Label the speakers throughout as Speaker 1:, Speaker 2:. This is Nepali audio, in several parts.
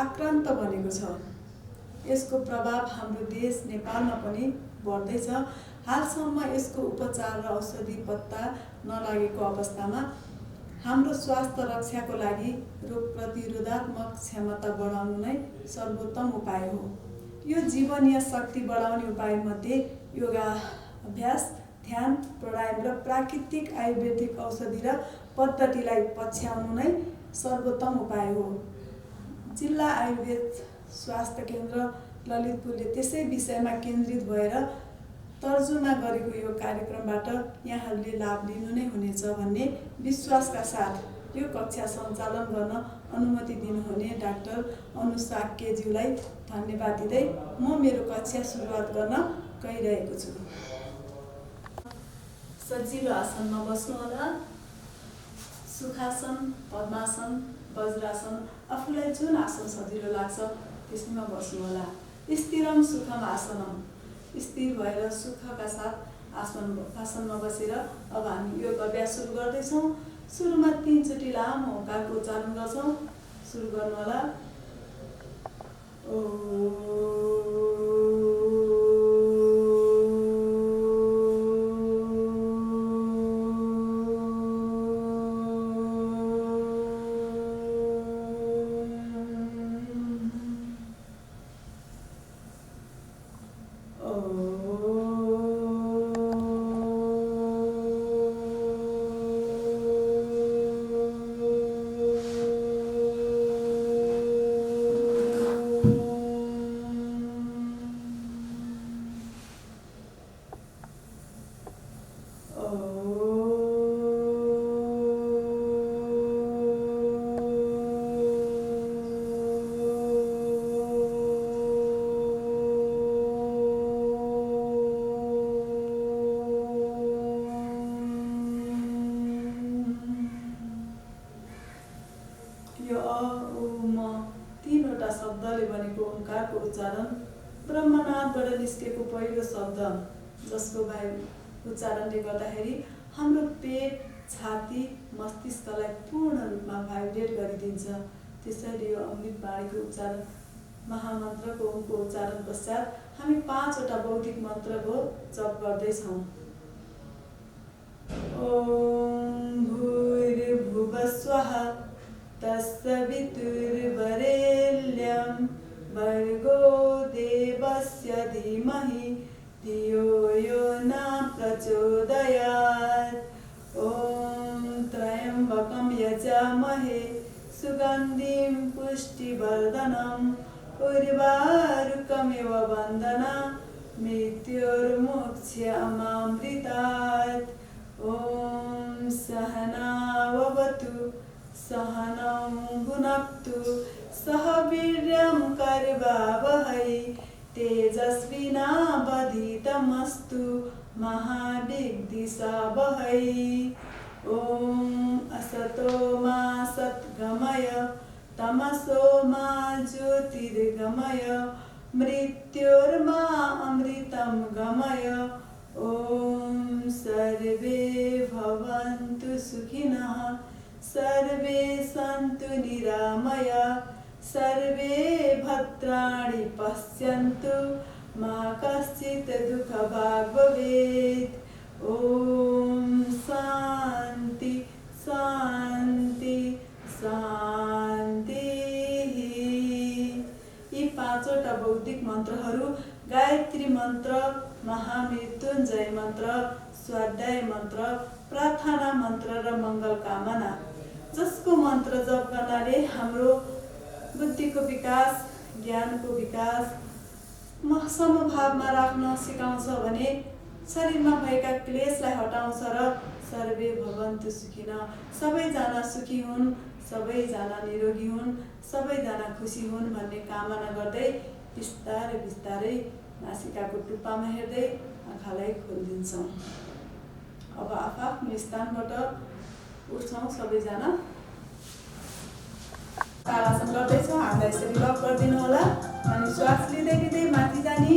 Speaker 1: आक्रान्त बनेको छ। यसको प्रभाव हाम्रो देश नेपालमा पनि बढ्दैछ। हालसम्म यसको उपचार र औषधि पत्ता नलागेको अवस्थामा हाम्रो स्वास्थ्य रक्षाको लागि रोग प्रतिरोधात्मक क्षमता बढाउनु नै सर्वोत्तम उपाय हो। यो जीवनीय शक्ति बढाउने उपायमध्ये योगाभ्यास, ध्यान, प्राणायाम र प्राकृतिक आयुर्वेदिक औषधि र पद्धतिलाई पछ्याउनु नै सर्वोत्तम उपाय हो। जिल्ला आयुर्वेद स्वास्थ्य केन्द्र ललितपुरले त्यसै विषयमा केन्द्रित भएर तर्जुमा गरेको यो कार्यक्रमबाट यहाँहरूले लाभ लिनु नै हुनेछ भन्ने विश्वासका साथ यो कक्षा सञ्चालन गर्न अनुमति दिनुहुने डाक्टर अनु साक्यज्यूलाई धन्यवाद दिँदै म मेरो कक्षा सुरुवात गर्न गइरहेको छु। सजिलो आसनमा बस्नुहोला। सुखासन, पद्मासन, वज्रासन, आफूलाई जुन आसन सजिलो लाग्छ त्यसमा बस्नुहोला। स्थिरम सुखम आसनम, स्थिर भएर सुखका साथ आसनमा बसेर अब हामी योग अभ्यास सुरु गर्दैछौँ। सुरुमा 3 चोटि लामो ओंकारको उच्चारण गर्छौँ। सुरु गर्नुहोला। यो अ, उ, म 3वटा शब्दले बनेको ओंकारको उच्चारण ब्रह्मनाथबाट निस्केको पहिलो शब्द, जसको वायु उच्चारणले गर्दाखेरि हाम्रो पेट, छाती, मस्तिष्कलाई पूर्ण रूपमा भाइब्रेट गरिदिन्छ। त्यसैले यो अमृत बाणीको उच्चारण, महामन्त्रको ओमको उच्चारण पश्चात हामी 5वटा बौद्धिक मन्त्रको जप गर्दैछौँ। ओम भूर्भुवः स्वः तत्सवितुर्वरेण्यं भर्गो देवस्य धीमहि धियो यो न प्रचोदयात्। ओम त्र्यम्बकं यजामहे सुगन्धिं पुष्टिवर्धनम् उर्वारुकमिव बन्धना मृत्युर्मुक्ष्यमामृतात्। ओम सहनाववतु सहनौ भुनक्तु सह वीर्यं करवावहै तेजस्विनावधीतमस्तु मा विद्विषावहै। ओम असतो मा सद्गमय तमसो मा ज्योतिर्गमय मृत्योर्मा अमृतं गमय। ओम सर्वे भवन्तु सुखिनः सर्वे सन्तु निरामया सर्वे भद्राणि पश्यन्तु मा कश्चित् दुःखभाग् भवेत्। ओम शान्ति शान्ति शान्ति। यी 5वटा बौद्धिक मन्त्रहरू गायत्री मन्त्र, महामृत्युञ्जय मन्त्र, स्वाध्याय मन्त्र, प्रार्थना मन्त्र र मङ्गल कामना, जसको मन्त्र जप गर्नाले हाम्रो बुद्धिको विकास, ज्ञानको विकास, समभावमा राख्न सिकाउँछ भने शरीरमा भएका क्लेशलाई हटाउँछ र सर्वे भवन्तु सुखिनः, सबैजना सुखी हुन्, सबैजना निरोगी हुन्, सबैजना खुसी हुन् भन्ने कामना गर्दै बिस्तारै बिस्तारै नासिकाको टुप्पामा हेर्दै आँखालाई खोलिदिन्छौँ। अब आफ्नो स्थानबाट उठ्छौँ सबैजना। ताडासन गर्दैछौँ। हातलाई यसरी लक गरिदिनु होला अनि श्वास लिँदै लिँदै माथि जाने।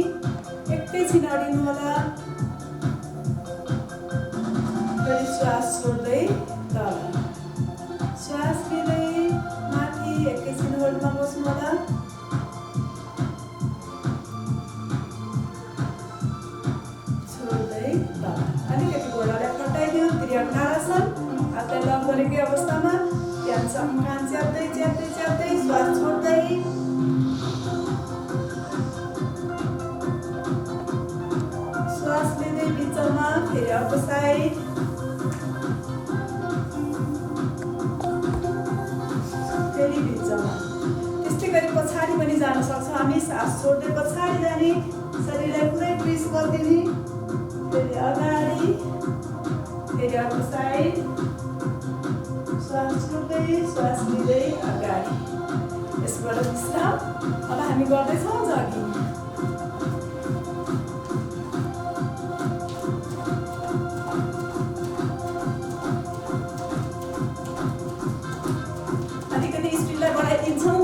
Speaker 1: एकैछिन अडिनु होला। फेरि श्वास छोड्दै तल। श्वास लिँदै माथि एकैछिन होल्डमा बस्नु होला। भण्डारासन हातलाई लक गरेकै अवस्थामा कान च्याप्दै च्याप्दै च्याप्दै श्वास छोड्दै श्वास लिँदै बिचमा फेरि अर्को साइड फेरि बिचमा। त्यस्तै गरी पछाडि पनि जान सक्छ हामी। सास छोड्दै पछाडि जाने, शरीरलाई पुरै ट्विस्ट गरिदिने, फेरि अगाडि फेरि अर्को साइड श्वास छोड्दै श्वास लिँदै अगाडि। यसबाट विश्राम। अब हामी गर्दैछौँ जगिङ। अलिकति स्पिडलाई बढाइदिन्छौँ।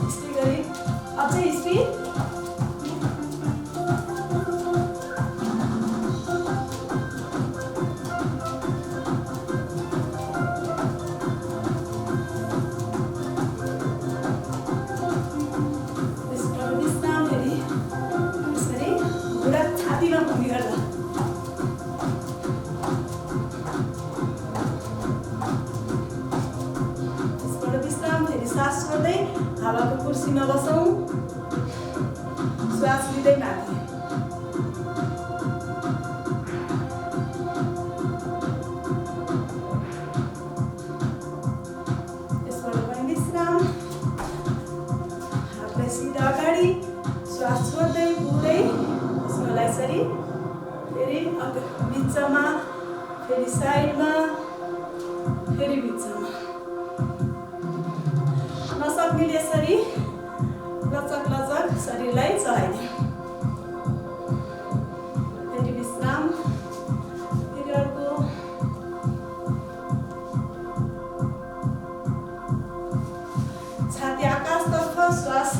Speaker 1: यस्तै गरी अझै स्पिड। सास छोड्दै हावाको कुर्सीमा बसौँ। श्वास लिँदै माथि। यसबाट पनि विश्राम। हातलाई सिधा अगाडि श्वास छोड्दै पुरै यसमा यसरी फेरि बिचमा फेरि साइडमा फेरि बिचमा। नसक्नेले यसरी लचक लचक शरीरलाई चलाइदियो। फेरि विश्राम। फेरि अर्को। छाती आकाशतर्फ श्वास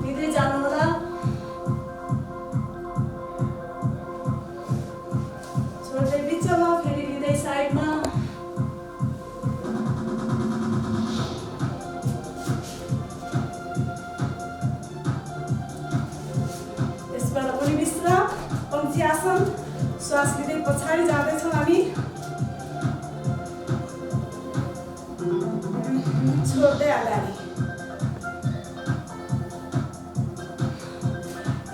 Speaker 1: लिँदै जानुहोला। छोड्दै बिचमा फेरि लिँदै साइडमा। आसन। श्वास लिँदै पछाडि जाँदैछौँ हामी। छोड्दै अगाडि।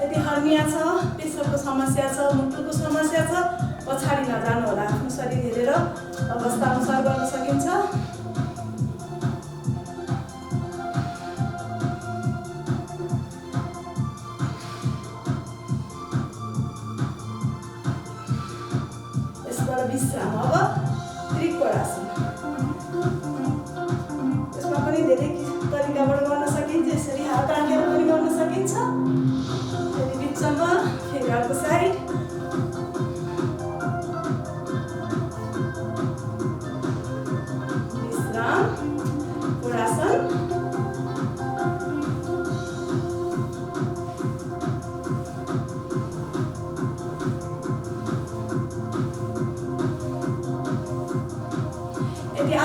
Speaker 1: यदि हर्निया छ, प्रेसरको समस्या छ, मुटुको समस्या छ, पछाडि नजानु होला। आफ्नो शरीर हेरेर अवस्था अनुसार गर्न सकिन्छ। विश्राम। अब त्रिकोणासन। यसमा पनि धेरै तरिकाबाट गर्न सकिन्छ। यसरी हात राखेर पनि गर्न सकिन्छ। फेरि बिचमा फेरि अर्को साइड। विश्राम। कोणासन।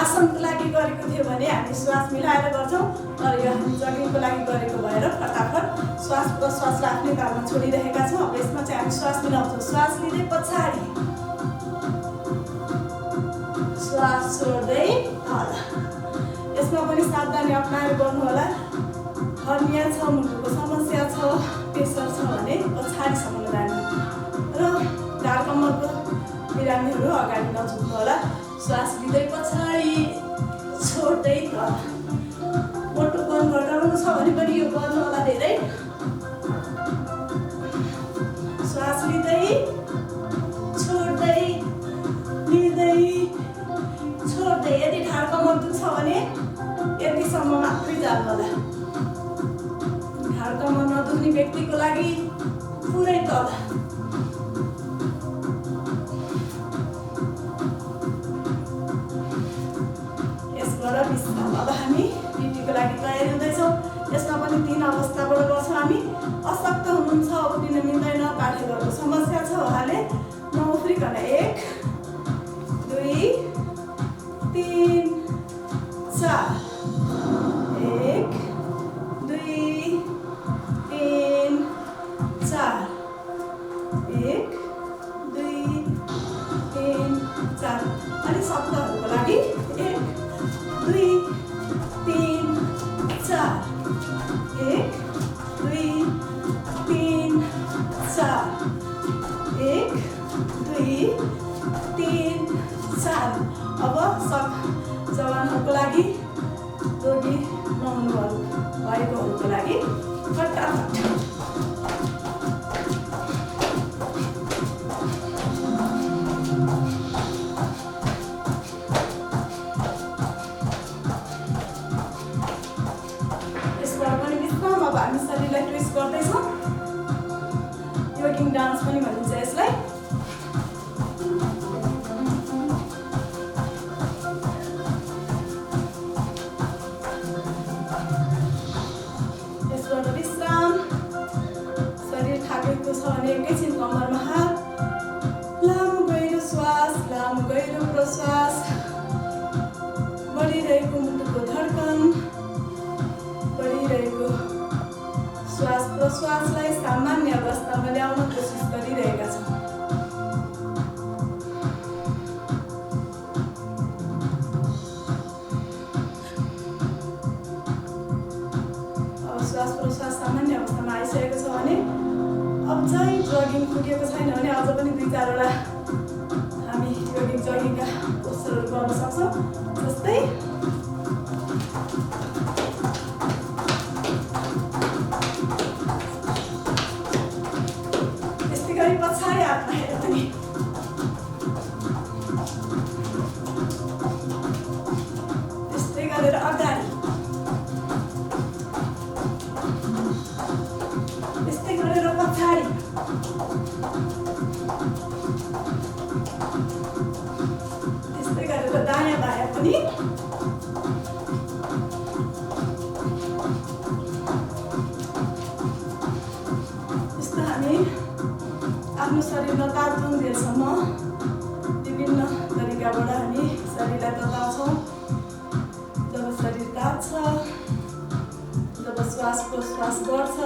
Speaker 1: आसनको लागि गरेको थियो भने हामी श्वास मिलाएर गर्छौँ, तर यो हामी जगिङको लागि गरेको भएर फटाफट श्वास प्रश्वासलाई आफ्नै काममा छोडिरहेका छौँ। अब यसमा चाहिँ हामी श्वास मिलाउँछौँ। श्वास लिँदै पछाडि, श्वास छोड्दै तल। यसमा पनि सावधानी अप्नाएर गर्नु होला। हर्निया छ, मुटुको समस्या छ, प्रेसर छ भने पछाडिसम्म जाने र ढाड कम्मरको बिरामीहरू अगाडि नझुक्नु होला। श्वास लिँदै पछाडि, छोड्दै तल। मोटोपन घटाउनु छ भने पनि यो गर्नु होला धेरै। श्वास लिँदै छोड्दै लिँदै छोड्दै। यदि ढाड कमर दुख्छ भने यतिसम्म मात्रै जानु होला। ढाड कमर नदुख्ने व्यक्तिको लागि पुरै तल। विश्राम। अब हामी ड्युटीको लागि तयारी हुँदैछौँ। यसमा पनि 3 अवस्थाबाट गर्छौँ हामी। अशक्त हुनुहुन्छ, उभिन मिल्दैन, पाठेघरको समस्या छ उहाँले नउफ्रिकन 1 2 3 4 1 2 गर्नको लागि फटाफट यसबाट पनि विश्राम। अब हामी शरीरलाई ट्विस्ट गर्दैछौँ। योगिङ डान्स पनि भनिन्छ यसलाई। यसबाट विश्राम। शरीर थाकेको छ भने एकैछिन कम्मरमा हात, लामो गहिरो श्वास, लामो गहिरो प्रश्वास, बढिरहेको मुटुको धड्कन, बढिरहेको श्वास प्रश्वासलाई सामान्य अवस्थामा ल्याउन कोसिस गरिरहेका छौँ। अब श्वास प्रश्वास सामान्य अवस्थामा आइसकेको छ भने अब चाहिँ जगिङ पुगेको छैन भने अझ पनि 2-4 वटा हामी जगिङका पोस्चरहरू गर्न सक्छौँ। जस्तै यस्तै गरी पछाडि हात राखेर पनि त्यस्तै गरेर अगाडि, त्यस्तै गरेर पछाडि, त्यस्तै गरेर दायाँ बायाँ पनि, यस्तो हामी आफ्नो शरीर नतात्तिन्जेलसम्म विभिन्न तरिकाबाट हामी शरीरलाई तताउँछौँ। जब शरीर तात्छ, जब श्वास प्रश्वास बढ्छ,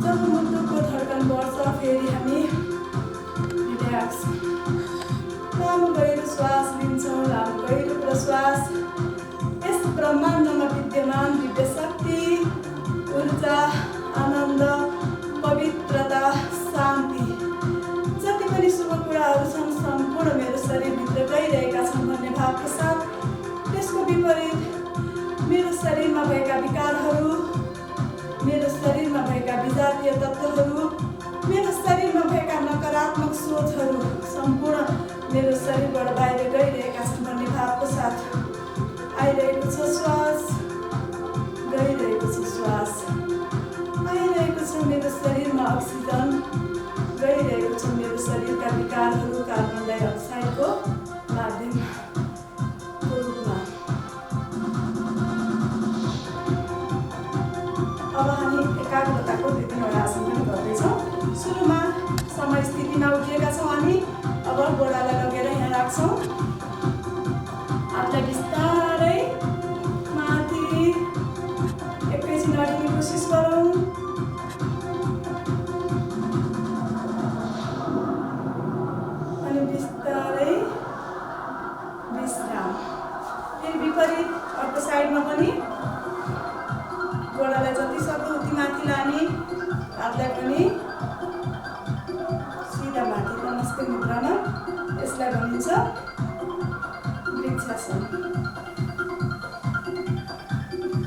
Speaker 1: जब मुटुको धड्कन बढ्छ, फेरि हामी रिल्याक्स। लामो गहिरो श्वास लिन्छौँ, लामो गहिरो प्रश्वास। यस ब्रह्माण्डमा विद्यमान दिव्य शक्ति, ऊर्जा, आनन्द, पवित्रता, शान्ति, जति पनि शुभ कुराहरू छन् सम्पूर्ण मेरो शरीरभित्र गइरहेका छन् भन्ने भावको साथ त्यसको विपरीत मेरो शरीरमा भएका विकारहरू, मेरो शरीरमा भएका विजातीय तत्त्वहरू, मेरो शरीरमा भएका नकारात्मक सोचहरू सम्पूर्ण मेरो शरीरबाट बाहिर गइरहेका छन् भन्ने भावको साथ आइरहेको छ श्वास, गइरहेको छ श्वास, आइरहेको छ मेरो शरीरमा अक्सिजन, गइरहेको छ मेरो शरीरका विकारहरू कार्बन डाइअक्साइडको माध्यमको रूपमा। अब हामी एकाग्रताको 2-3 आसन पनि गर्दैछौँ। सुरुमा समय स्थितिमा उठेका छौँ हामी। अब गोडालाई लगेर यहाँ राख्छौँ। हातलाई बिस्तारै माथि एकैछिन अडिने कोसिस गरौँ। अनि बिस्तारै विश्राम। फेरि विपरीत अर्को साइडमा पनि गोडालाई जति सक्दो उति माथि लाने, हातलाई पनि सिधा माथि। नमस्ते मुद्रामा यसलाई भनिन्छ वृक्षासन।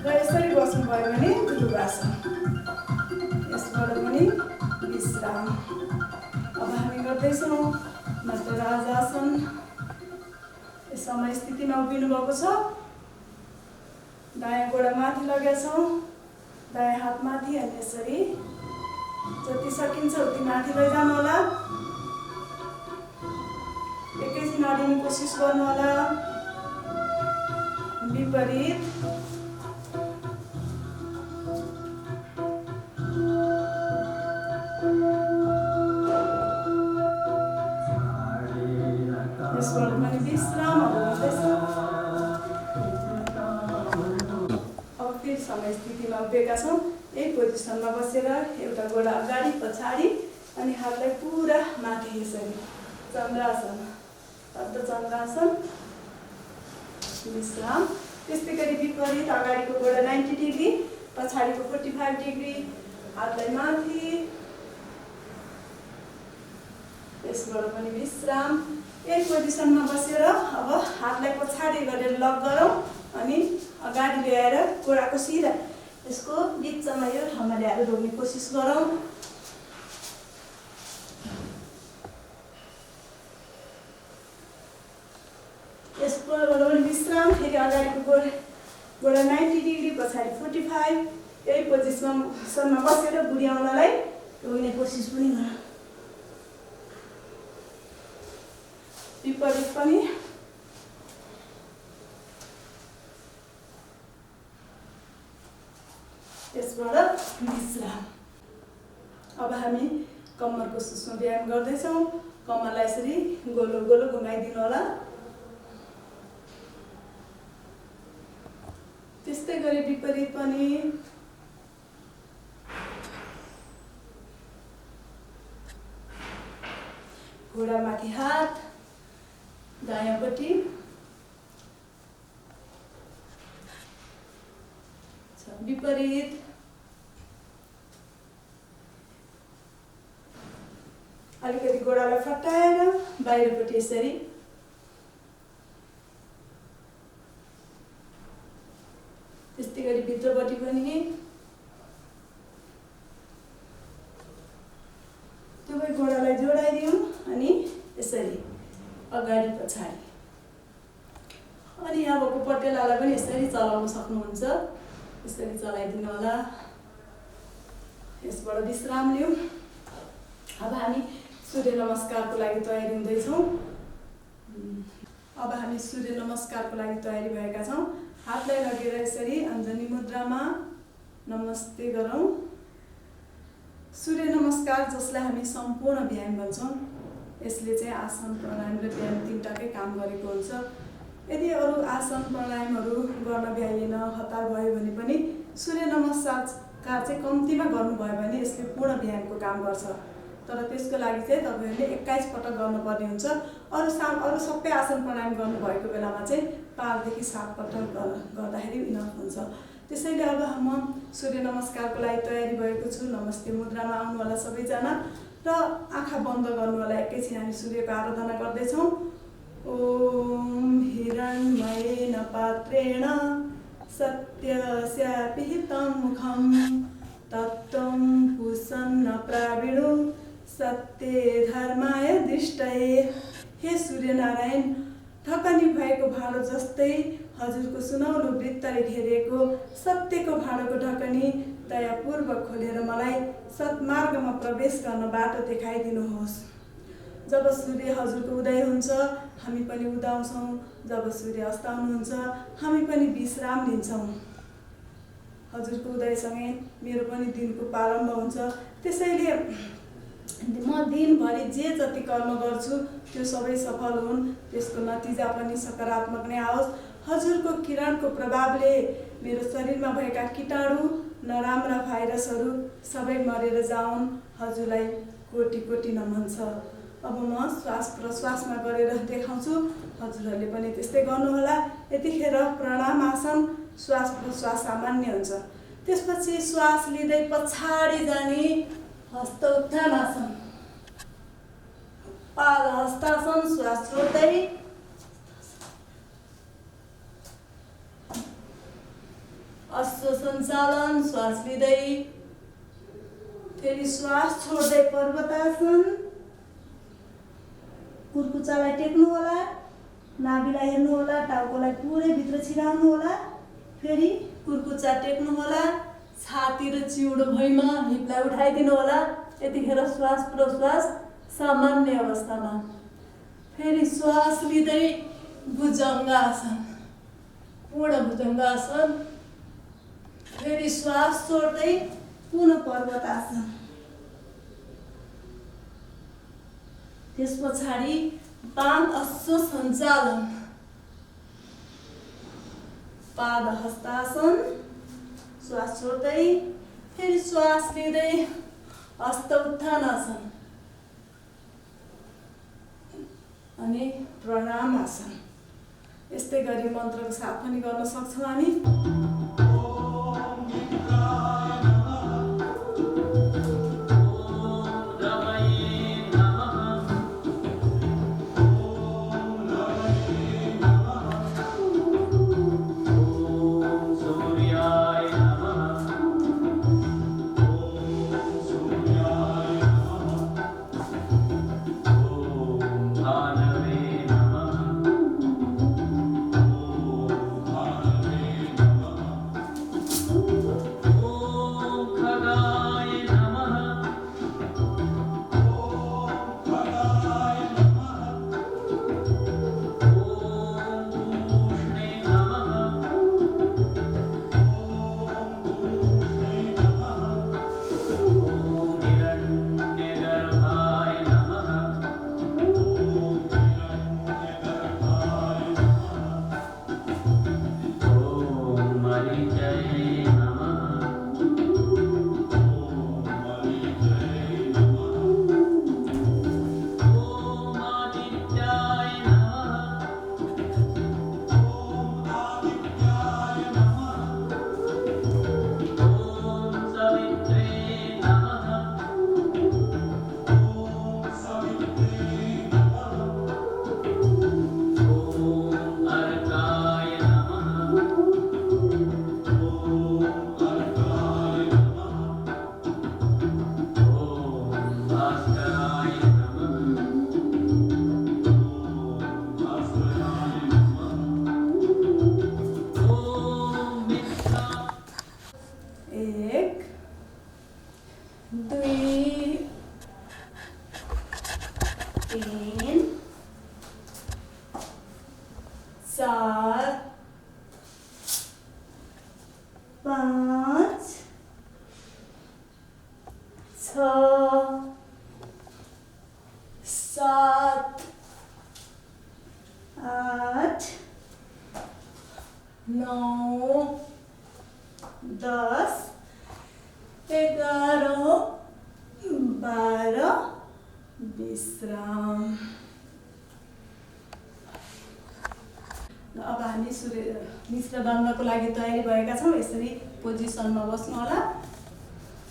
Speaker 1: र यसरी बस्नुभयो भने ध्रुवासन। यसबाट पनि विश्राम। अब हामी गर्दैछौँ नटराजासन। समय स्थितिमा उभिनु भएको छ। दायाँ गोडा माथि लगेछौँ, दायाँ हात माथि, अनि यसरी जति सकिन्छ उति माथि लैजानु होला। एकैछिन अडिने कोसिस गर्नु होला। विपरीत यसबाट पनि विश्राम हुँदैछ। अब फेरि समय स्थितिमा उभिएका छौँ। यही पोजिसनमा बसेर एउटा गोडा अगाडि पछाडि अनि हातलाई पुरा माथि, यसरी चन्द्रासन, अर्धचन्द्रासन, विश्राम। त्यस्तै गरी विपरीत अगाडिको गोडा 90 डिग्री, पछाडिको 45 डिग्री, हातलाई माथि, यसबाट पनि विश्राम। यही पोजिसनमा बसेर अब हातलाई पछाडि गरेर लक गरौँ अनि अगाडि ल्याएर गोडाको सिधा यसको बिचमा यो ठाउँमा ल्याएर रोक्ने कोसिस गरौँ। यसको बराबर विश्राम, फेरि अगाडिको गोडा 90 डिग्री, पछाडि 45, यही पोजिसनमा बसेर बुढी औँलालाई रोक्ने कोसिस पनि गर। विपरीत पनि त्यसबाट विश्राम। अब हामी कम्मरको सूक्ष्म व्यायाम गर्दैछौँ। कम्मरलाई यसरी गोलो गोलो घुमाइदिनु होला। त्यस्तै गरी विपरीत पनि। घुँडामाथि हात, दायाँपट्टि, विपरीत। अलिकति गोडालाई फटाएर बाहिरपट्टि यसरी। त्यस्तै गरी भित्रपट्टि पनि। दुवै गोडालाई जोडाइदिउँ अनि यसरी अगाडि पछाडि। अनि यहाँको पटेलालाई पनि यसरी चलाउन सक्नुहुन्छ। यसरी चलाइदिनु होला। यसबाट विश्राम लिउँ। अब हामी सूर्य नमस्कारको लागि तयारी हुँदैछौँ। अब हामी सूर्य नमस्कारको लागि तयारी भएका छौँ। हातलाई लगेर यसरी अञ्जनी मुद्रामा नमस्ते गरौँ। सूर्य नमस्कार जसलाई हामी सम्पूर्ण व्यायाम भन्छौँ, यसले चाहिँ आसन प्राणायाम र व्यायाम तीनटाकै काम गरेको हुन्छ। यदि अरू आसन प्राणायामहरू गर्न भ्याइएन, हतार भयो भने पनि सूर्य नमस्कार चाहिँ कम्तीमा गर्नुभयो भने यसले पूर्ण व्यायामको काम गर्छ। तर त्यसको लागि चाहिँ तपाईँहरूले 21 पटक गर्नुपर्ने हुन्छ। अरू सबै आसन प्राणायाम गर्नुभएको बेलामा चाहिँ 5 देखि 7 पटक गर्दाखेरि इनफ हुन्छ। त्यसैले अब म सूर्य नमस्कारको लागि तयारी भएको छु। नमस्ते मुद्रामा आउनु होला सबैजना र आँखा बन्द गर्नु होला। एकैछिन हामी सूर्यको आराधना गर्दैछौँ। ओम हिरण्मयेन पात्रेण सत्यस्यापिहितं मुखं तत्त्वं पुसन्न प्राविणु सत्य धर्माय दृष्टये। हे सूर्यनारायण, ढकनी भएको भाँडो जस्तै हजुरको सुनौलो वृत्तले घेरेको सत्यको भाँडोको ढकनी दयापूर्वक खोलेर मलाई सत्मार्गमा प्रवेश गर्न बाटो देखाइदिनुहोस्। जब सूर्य हजुरको उदय हुन्छ हामी पनि उदाउँछौँ। जब सूर्य अस्ताउनुहुन्छ हामी पनि विश्राम लिन्छौँ। हजुरको उदयसँगै मेरो पनि दिनको प्रारम्भ हुन्छ। त्यसैले म दिनभरि जे जति कर्म गर्छु त्यो सबै सफल हुन्, त्यसको नतिजा पनि सकारात्मक नै आओस्। हजुरको किरणको प्रभावले मेरो शरीरमा भएका कीटाणु, नराम्रा भाइरसहरू सबै मरेर जाउन्। हजुरलाई कोटि कोटि नमन छ। अब म श्वास प्रश्वासमा गरेर देखाउँछु। हजुरहरूले पनि त्यस्तै गर्नुहोला। यतिखेर प्राणायाम श्वास प्रश्वास सामान्य हुन्छ। त्यसपछि श्वास लिँदै पछाडि जाने हस्त उत्थानासन, पाद हस्तासन। श्वास छोड्दै अश्व सञ्चालन। श्वास लिँदै फेरि श्वास छोड्दै पर्वतासन। कुर्कुचालाई टेक्नु होला, नाभिलाई हेर्नु होला, टाउकोलाई पुरै भित्र छिराउनु होला। फेरि कुर्कुचा टेक्नु होला, छाती र चिउडो भुइँमा हिपलाई उठाइदिनु होला। यतिखेर श्वास प्रश्वास सामान्य अवस्थामा। फेरि श्वास लिँदै भुजङ्गासन, पूर्ण भुजङ्गासन। फेरि श्वास छोड्दै पुनः पर्वतासन। त्यस पछाडि पाद अश्व सञ्चालन, पाद हस्तासन। श्वास छोड्दै फेरि श्वास लिँदै हस्त उत्थानासन अनि प्रणामासन। यस्तै गरी मन्त्रको साथ पनि गर्न सक्छौँ हामी। 5 6 7 8 9 10 11 12 विश्राम। अब हामी मिश्र दण्डको लागि तयारी भएका छौँ। यसरी पोजिसनमा बस्नु होला।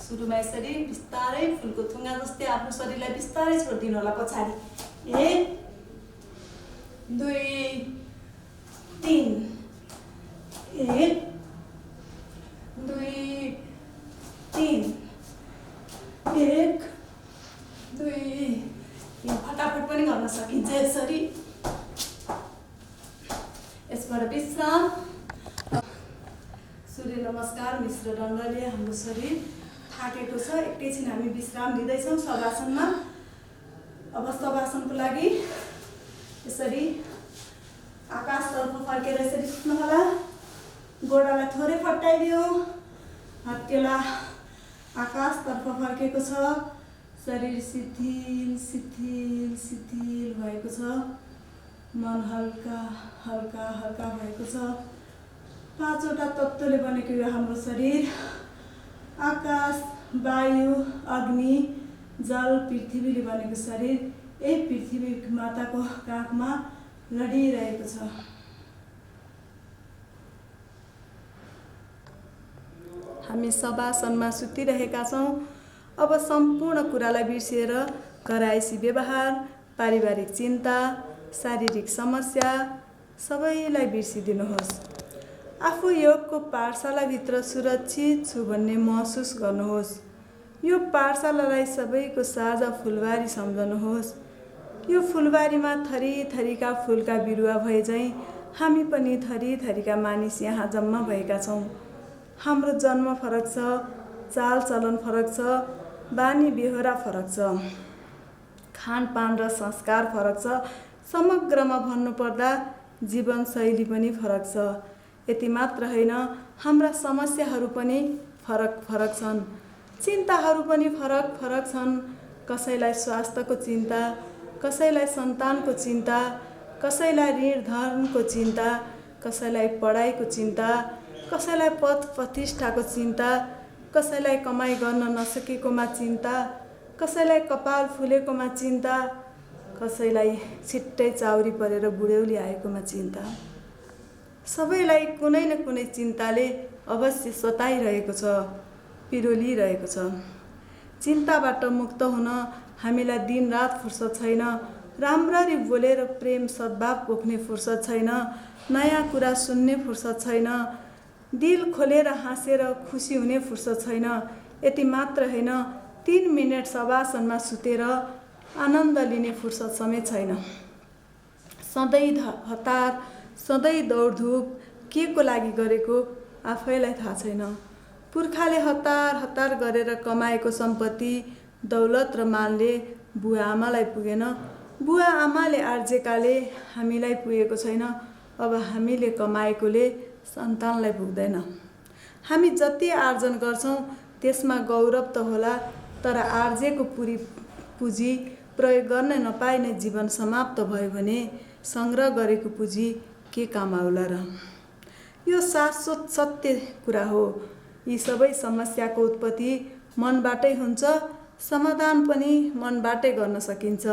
Speaker 1: सुरुमा यसरी बिस्तारै फुलको थुङ्गा जस्तै आफ्नो शरीरलाई बिस्तारै छोडिदिनु होला पछाडि। 1 2 3 1 2 3 1 2 3 फटाफट पनि गर्न सकिन्छ यसरी। यसबाट विश्राम। सूर्य नमस्कार मिश्र दण्डले हाम्रो शरीर थाकेको छ। एकैछिन हामी विश्राम लिँदैछौँ शवासनमा। अब शवासनको लागि यसरी आकाशतर्फ फर्केर यसरी सुत्नु होला। गोडालाई थोरै फट्टाइदियो। हत्केला आकाशतर्फ फर्केको छ। शरीर शिथिल शिथिल शिथिल भएको छ। मन हल्का हल्का हल्का भएको छ। 5वटा तत्त्वले बनेको यो हाम्रो शरीर आकाश, वायु, अग्नि, जल, पृथ्वीले बनेको शरीर यही पृथ्वी माताको काखमा लडिरहेको छ। हामी शवासनमा सुतिरहेका छौँ। अब सम्पूर्ण कुरालाई बिर्सिएर घरायसी व्यवहार, पारिवारिक चिन्ता, शारीरिक समस्या सबैलाई बिर्सिदिनुहोस्। आफू योगको पाठशालाभित्र सुरक्षित छु भन्ने महसुस गर्नुहोस्। यो पाठशालालाई सबैको साझा फुलबारी सम्झनुहोस्। यो फुलबारीमा थरी थरीका फुलका बिरुवा भए झैँ हामी पनि थरी थरीका मानिस यहाँ जम्मा भएका छौँ। हाम्रो जन्म फरक छ, चालचलन फरक छ, बानी बेहोरा फरक छ, खानपान र संस्कार फरक छ। समग्रमा भन्नुपर्दा जीवनशैली पनि फरक छ। यति मात्र होइन, हाम्रा समस्याहरू पनि फरक फरक छन्। चिन्ताहरू पनि फरक फरक छन्। कसैलाई स्वास्थ्यको चिन्ता, कसैलाई सन्तानको चिन्ता, कसैलाई ऋण धनको चिन्ता, कसैलाई पढाइको चिन्ता, कसैलाई पद प्रतिष्ठाको चिन्ता, कसैलाई कमाइ गर्न नसकेकोमा चिन्ता, कसैलाई कपाल फुलेकोमा चिन्ता, कसैलाई छिट्टै चाउरी परेर बुढ्यौली आएकोमा चिन्ता। सबैलाई कुनै न कुनै चिन्ताले अवश्य सताइरहेको छ, पिरोलिरहेको छ। चिन्ताबाट मुक्त हुन हामीलाई दिनरात फुर्सद छैन। राम्ररी बोलेर प्रेम सद्भाव पोख्ने फुर्सद छैन। नयाँ कुरा सुन्ने फुर्सद छैन। दिल खोलेर हाँसेर खुसी हुने फुर्सद छैन। यति मात्र होइन, 3 मिनेट शवासनमा सुतेर आनन्द लिने फुर्सद समेत छैन। सधैँ हतार, सधैँ दौडधुप के को लागि गरेको आफैलाई थाहा छैन। पुर्खाले हतार हतार गरेर कमाएको सम्पत्ति, दौलत र मालले बुवा आमालाई पुगेन। बुवा आमाले आर्जेकाले हामीलाई पुगेको छैन। अब हामीले कमाएकोले सन्तानलाई पुग्दैन। हामी जति आर्जन गर्छौँ त्यसमा गौरव त होला, तर आर्जेको पुँजी प्रयोग गर्न नपाइने जीवन समाप्त भयो भने सङ्ग्रह गरेको पुँजी के काम आउला र? यो शाश्वत सत्य कुरा हो। यी सबै समस्याको उत्पत्ति मनबाटै हुन्छ, समाधान पनि मनबाटै गर्न सकिन्छ।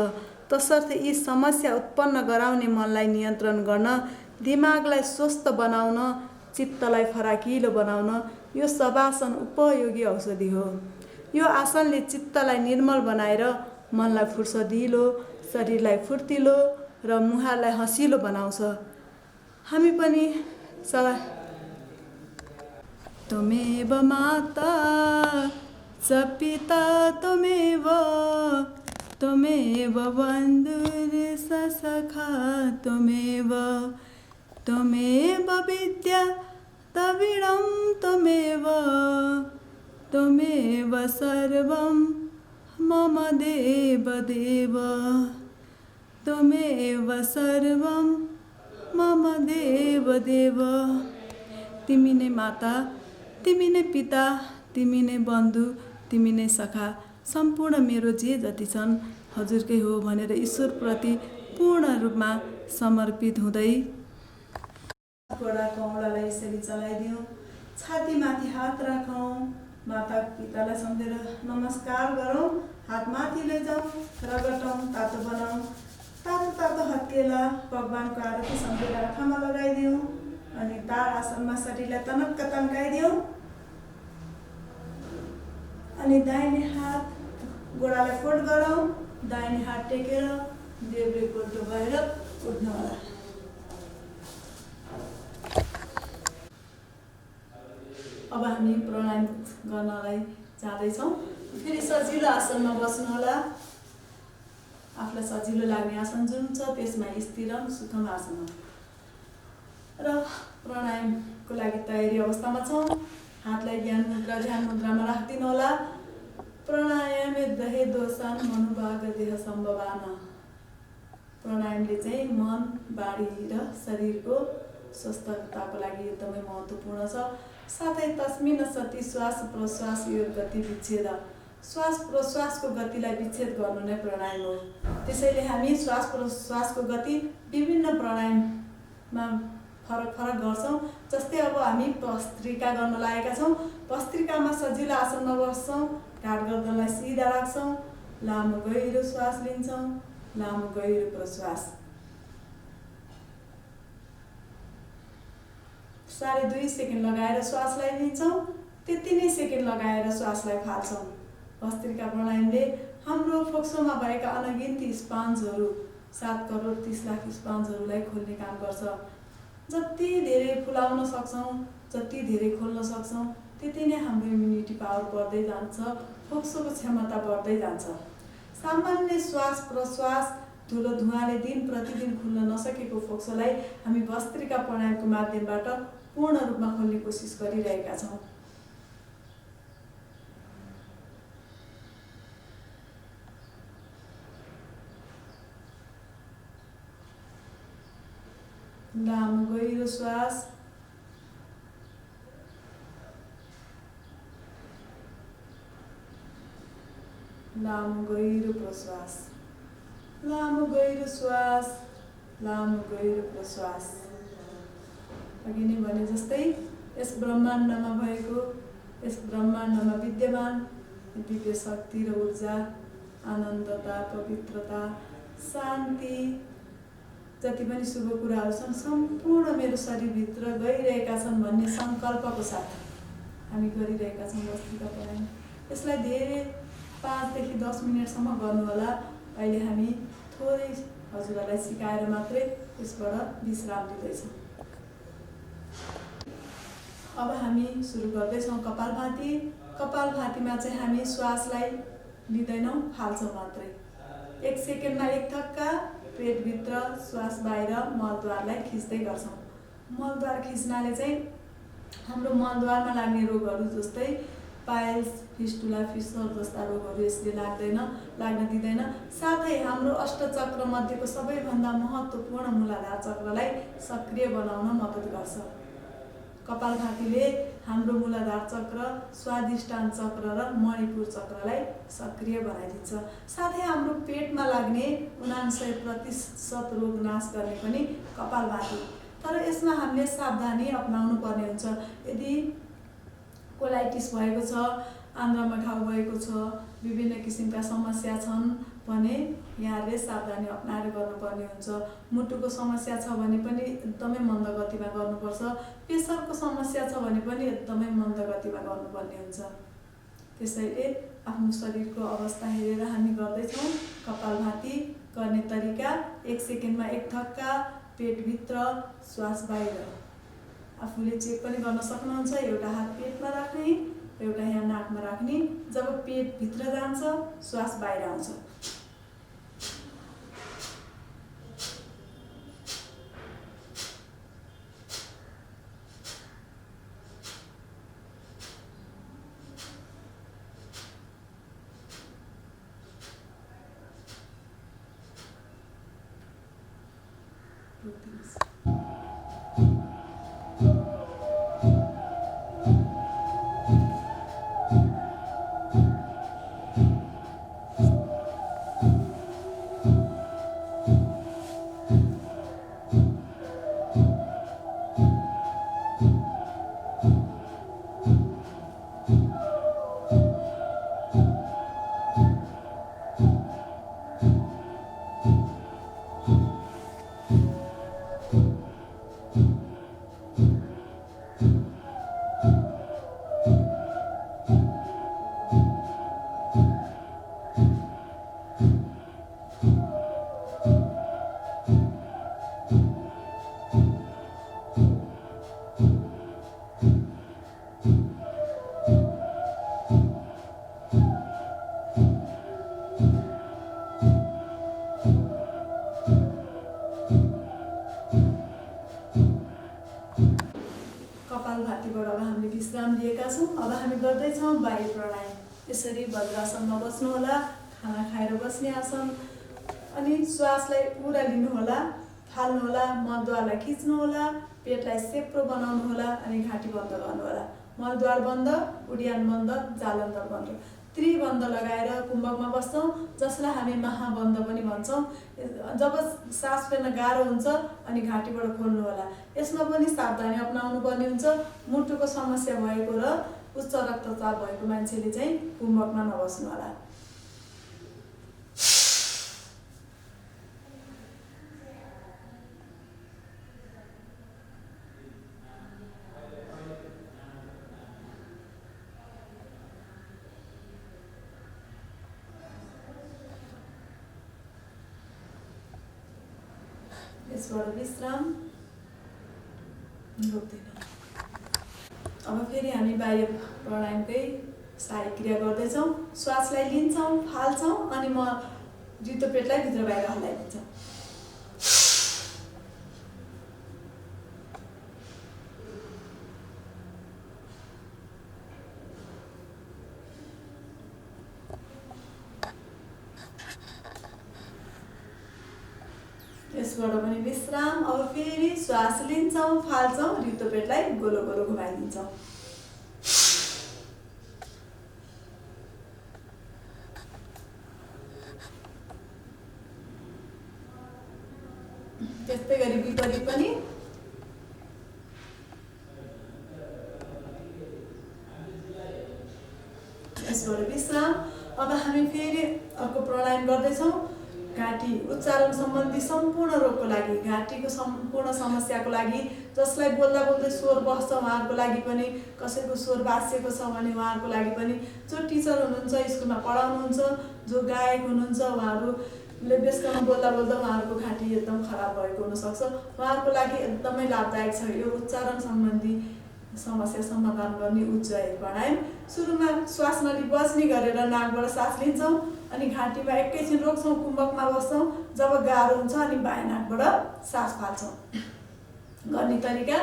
Speaker 1: तसर्थ यी समस्या उत्पन्न गराउने मनलाई नियन्त्रण गर्न, दिमागलाई स्वस्थ बनाउन, चित्तलाई फराकिलो बनाउन यो शवासन उपयोगी औषधि हो। यो आसनले चित्तलाई निर्मल बनाएर मनलाई फुर्सदिलो, शरीरलाई फुर्तिलो र मुहारलाई हँसिलो बनाउँछ। हामी पनि त्वमेव माता च पिता त्वमेव, त्वमेव बन्धुर्स सखा त्वमेव, त्वमेव विद्या द्रविणं त्वमेव, त्वमेव सर्वं मम देव देव, त्वमेव सर्वं मम देव देव। तिमी नै माता, तिमी नै पिता, तिमी नै बन्धु, तिमी नै सखा, सम्पूर्ण मेरो जे जति छन् हजुरकै हो भनेर ईश्वरप्रति पूर्ण रूपमा समर्पित हुँदै गोडाको औँलालाई यसरी चलाइदिउँ। छातीमाथि हात राखौँ, माता पितालाई सम्झेर नमस्कार गरौँ। हात माथि लैजाउँ, रगटौँ, तातो बनाऊँ। तातो तातो हत्केला भगवानको आरती सम्झेर आँखामा लगाइदिउँ। अनि तार आसनमा शरीरलाई तनक्क तन्काइदिउँ। अनि दाहिने हात गोडालाई फोल्ड गरौँ। दाहिने हात टेकेर देब्रे कोल्टो भएर उठ्नु होला। अब हामी प्राणायाम गर्नलाई जाँदैछौँ। फेरि सजिलो आसनमा बस्नु होला। आफूलाई सजिलो लाग्ने आसन जुन छ त्यसमा स्थिर सुखम आसन हो। र प्राणायामको लागि तयारी अवस्थामा छौँ। हातलाई ध्यान मुद्रामा राखिदिनु होला। प्राणायामे दहे दोषान मनुभाग देह सम्भवान। प्राणायामले चाहिँ मन, बाडी र शरीरको स्वस्थताको लागि एकदमै महत्त्वपूर्ण छ। साथै तस्मिन सति श्वास प्रश्वास यो गति विच्छेद, श्वास प्रश्वासको गतिलाई विच्छेद गर्नु नै प्राणायाम हो। त्यसैले हामी श्वास प्रश्वासको गति विभिन्न प्राणायाममा फरक फरक गर्छौँ। जस्तै अब हामी भस्त्रिका गर्न लागेका छौँ। भस्त्रिकामा सजिलो आसनमा बस्छौँ। घाट गर्दनलाई सिधा राख्छौँ। लामो गहिरो श्वास लिन्छौँ, लामो गहिरो प्रश्वास। 2.5 सेकेन्ड लगाएर श्वासलाई लिन्छौँ। त्यति नै सेकेन्ड लगाएर श्वासलाई फाल्छौँ। भस्त्रिका प्राणायामले हाम्रो फोक्सोमा भएका अनगिन्ती स्पान्जहरू 7 करोड 30 लाख स्पान्जहरूलाई खोल्ने काम गर्छ। जति धेरै फुलाउन सक्छौँ, जति धेरै खोल्न सक्छौँ, त्यति नै हाम्रो इम्युनिटी पावर बढ्दै जान्छ, फोक्सोको क्षमता बढ्दै जान्छ। सामान्य श्वास प्रश्वास ठुलो धुवाले दिन प्रतिदिन खुल्न नसकेको फोक्सोलाई हामी भस्त्रिका प्राणायामको माध्यमबाट पूर्ण रूपमा खोल्ने कोसिस गरिरहेका छौँ। लामो गहिरो श्वास, लामो गहिरो प्रश्वास, लामो गहिरो श्वास, लामो गहिरो प्रश्वास। अघि नै भने जस्तै यस ब्रह्माण्डमा भएको, यस ब्रह्माण्डमा विद्यमान दिव्य शक्ति र ऊर्जा, आनन्दता, पवित्रता, शान्ति, जति पनि शुभ कुराहरू छन् सम्पूर्ण मेरो शरीरभित्र गइरहेका छन् भन्ने सङ्कल्पको साथ हामी गरिरहेका छौँ भस्त्रिका प्राणायाम। यसलाई धेरै 5 देखि 10 मिनटसम्म गर्नु होला। अहिले हामी थोरै हजुरहरूलाई सिकाएर मात्रै यसबाट विश्राम दिँदैछौँ। अब हामी सुरु गर्दैछौँ कपालभाती। कपालभातीमा चाहिँ हामी श्वासलाई लिँदैनौँ, फाल्छौँ मात्रै। 1 सेकेन्डमा एक थक्का पेटभित्र श्वास बाहिर मलद्वारलाई खिच्दै गर्छौँ। मलद्वार खिच्नाले चाहिँ हाम्रो मलद्वारमा लाग्ने रोगहरू जस्तै पाइल्स, फिस्टुला, फिसर जस्ता रोगहरू यसले लाग्न दिँदैन। साथै हाम्रो अष्टचक्र मध्येको सबैभन्दा महत्त्वपूर्ण मूलाधार चक्रलाई सक्रिय बनाउन मद्दत गर्छ। कपालभातीले हाम्रो मूलाधार चक्र, स्वादिष्ठान चक्र र मणिपुर चक्रलाई सक्रिय बनाइदिन्छ। साथै हाम्रो पेटमा लाग्ने 99% रोग नाश गर्ने पनि कपालभाती। तर यसमा हामीले सावधानी अपनाउनु पर्ने हुन्छ। यदि कोलाइटिस भएको छ, आन्द्रामा घाउ भएको छ, विभिन्न किसिमका समस्या छन् भने यहाँले सावधानी अपनाएर गर्नुपर्ने हुन्छ। मुटुको समस्या छ भने पनि एकदमै मन्द गतिमा गर्नुपर्छ। प्रेसरको समस्या छ भने पनि एकदमै मन्द गतिमा गर्नुपर्ने हुन्छ। त्यसैले आफ्नो शरीरको अवस्था हेरेर हामी गर्दैछौँ। कपालभाती गर्ने तरिका 1 सेकेन्डमा एक थक्का पेटभित्र श्वास बाहिर। आफूले चेक पनि गर्न सक्नुहुन्छ। एउटा हात पेटमा राख्ने, एउटा यहाँ नाकमा राख्ने। जब पेट भित्र जान्छ श्वास बाहिर आउँछ। विश्राम दिएका छौँ। अब हामी गर्दैछौँ वायु प्राणायाम। यसरी वज्रासनमा बस्नुहोला, खाना खाएर बस्ने आसन। अनि श्वासलाई पुरा लिनुहोला, फाल्नुहोला, मलद्वारलाई खिच्नुहोला, पेटलाई सेप्रो बनाउनुहोला अनि घाँटी बन्द गर्नुहोला। मलद्वार बन्द, उड्यान बन्द, जालन्धर बन्द, त्रिबन्ध लगाएर कुम्भकमा बस्छौँ, जसलाई हामी महाबन्ध पनि भन्छौँ। जब सास फेर्न गाह्रो हुन्छ अनि घाँटीबाट खोल्नुहोला। यसमा पनि सावधानी अपनाउनु पर्ने हुन्छ। मुटुको समस्या भएको र उच्च रक्तचाप भएको मान्छेले चाहिँ कुम्भकमा नबस्नुहोला। यसबाट विश्राम रोक्दैन। अब फेरि हामी बाह्य प्राणायामकै सहायक क्रिया गर्दैछौँ। श्वासलाई लिन्छौँ, फाल्छौँ अनि म जितो पेटलाई भित्र बाहिर हल्लाइदिन्छौँ। यसबाट पनि विश्राम। अब फेरि श्वास लिन्छौँ, फाल्छौँ, रित्तो पेटलाई गोलो गोलो घुमाइदिन्छौँ। त्यस्तै गरी विपरीत पनि। यसबाट विश्राम। अब हामी फेरि अर्को प्राणायाम गर्दैछौँ। घाँटी उच्चारण सम्बन्धी सम्पूर्ण रोगको लागि, घाँटीको सम्पूर्ण समस्याको लागि, जसलाई बोल्दा बोल्दै स्वर बस्छ उहाँहरूको लागि पनि, कसैको स्वर बासिएको छ भने उहाँहरूको लागि पनि, जो टिचर हुनुहुन्छ, स्कुलमा पढाउनुहुन्छ, जो गायक हुनुहुन्छ, उहाँहरूले बेसकन बोल्दा बोल्दा उहाँहरूको घाँटी एकदम खराब भएको हुनसक्छ, उहाँहरूको लागि एकदमै लाभदायक छ यो उच्चारण सम्बन्धी समस्या समाधान गर्ने उज्जयी प्राणायाम। सुरुमा श्वास नली बज्ने गरेर नाकबाट सास लिन्छौँ अनि घाँटीमा एकैछिन रोक्छौँ, कुम्भकमा बस्छौँ। जब गाह्रो हुन्छ अनि बायाँ नाकबाट सास फाल्छौँ। गर्ने तरिका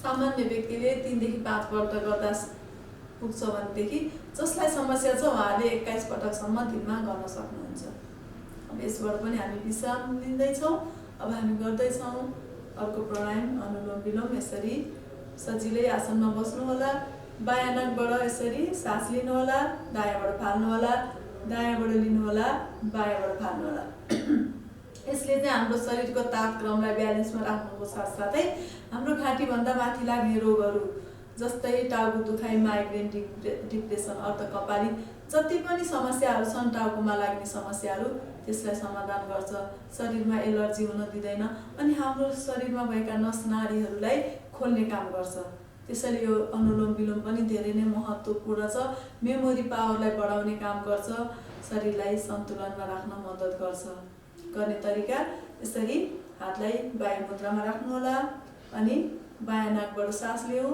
Speaker 1: सामान्य व्यक्तिले 3 देखि 5 पल्ट गर्दा पुग्छ भनेदेखि जसलाई समस्या छ उहाँले 21 पटकसम्म दिनमा गर्न सक्नुहुन्छ। अब यसबाट पनि हामी विश्राम लिँदैछौँ। अब हामी गर्दैछौँ अर्को प्राणायाम अनुलोम विलोम। यसरी सजिलै आसनमा बस्नुहोला, बायाँ नाकबाट यसरी सास लिनुहोला, दायाँबाट फाल्नुहोला, दायाँबाट लिनुहोला, बायाँबाट फाल्नुहोला। यसले चाहिँ हाम्रो शरीरको तापक्रमलाई ब्यालेन्समा राख्नुको साथसाथै हाम्रो घाँटीभन्दा माथि लाग्ने रोगहरू जस्तै टाउको दुखाइ, माइग्रेन, डिप्रेसन, अर्धकपाली जति पनि समस्याहरू छन्, टाउकोमा लाग्ने समस्याहरू, त्यसलाई समाधान गर्छ। शरीरमा एलर्जी हुन दिँदैन अनि हाम्रो शरीरमा भएका नस नाडीहरूलाई खोल्ने काम गर्छ। त्यसैले यो अनुलोम विलोम पनि धेरै नै महत्त्वपूर्ण छ। मेमोरी पावरलाई बढाउने काम गर्छ, शरीरलाई सन्तुलनमा राख्न मद्दत गर्छ। गर्ने तरिका यसरी हातलाई वायु मुद्रामा राख्नुहोला अनि बायाँ नाकबाट सास लिऊ,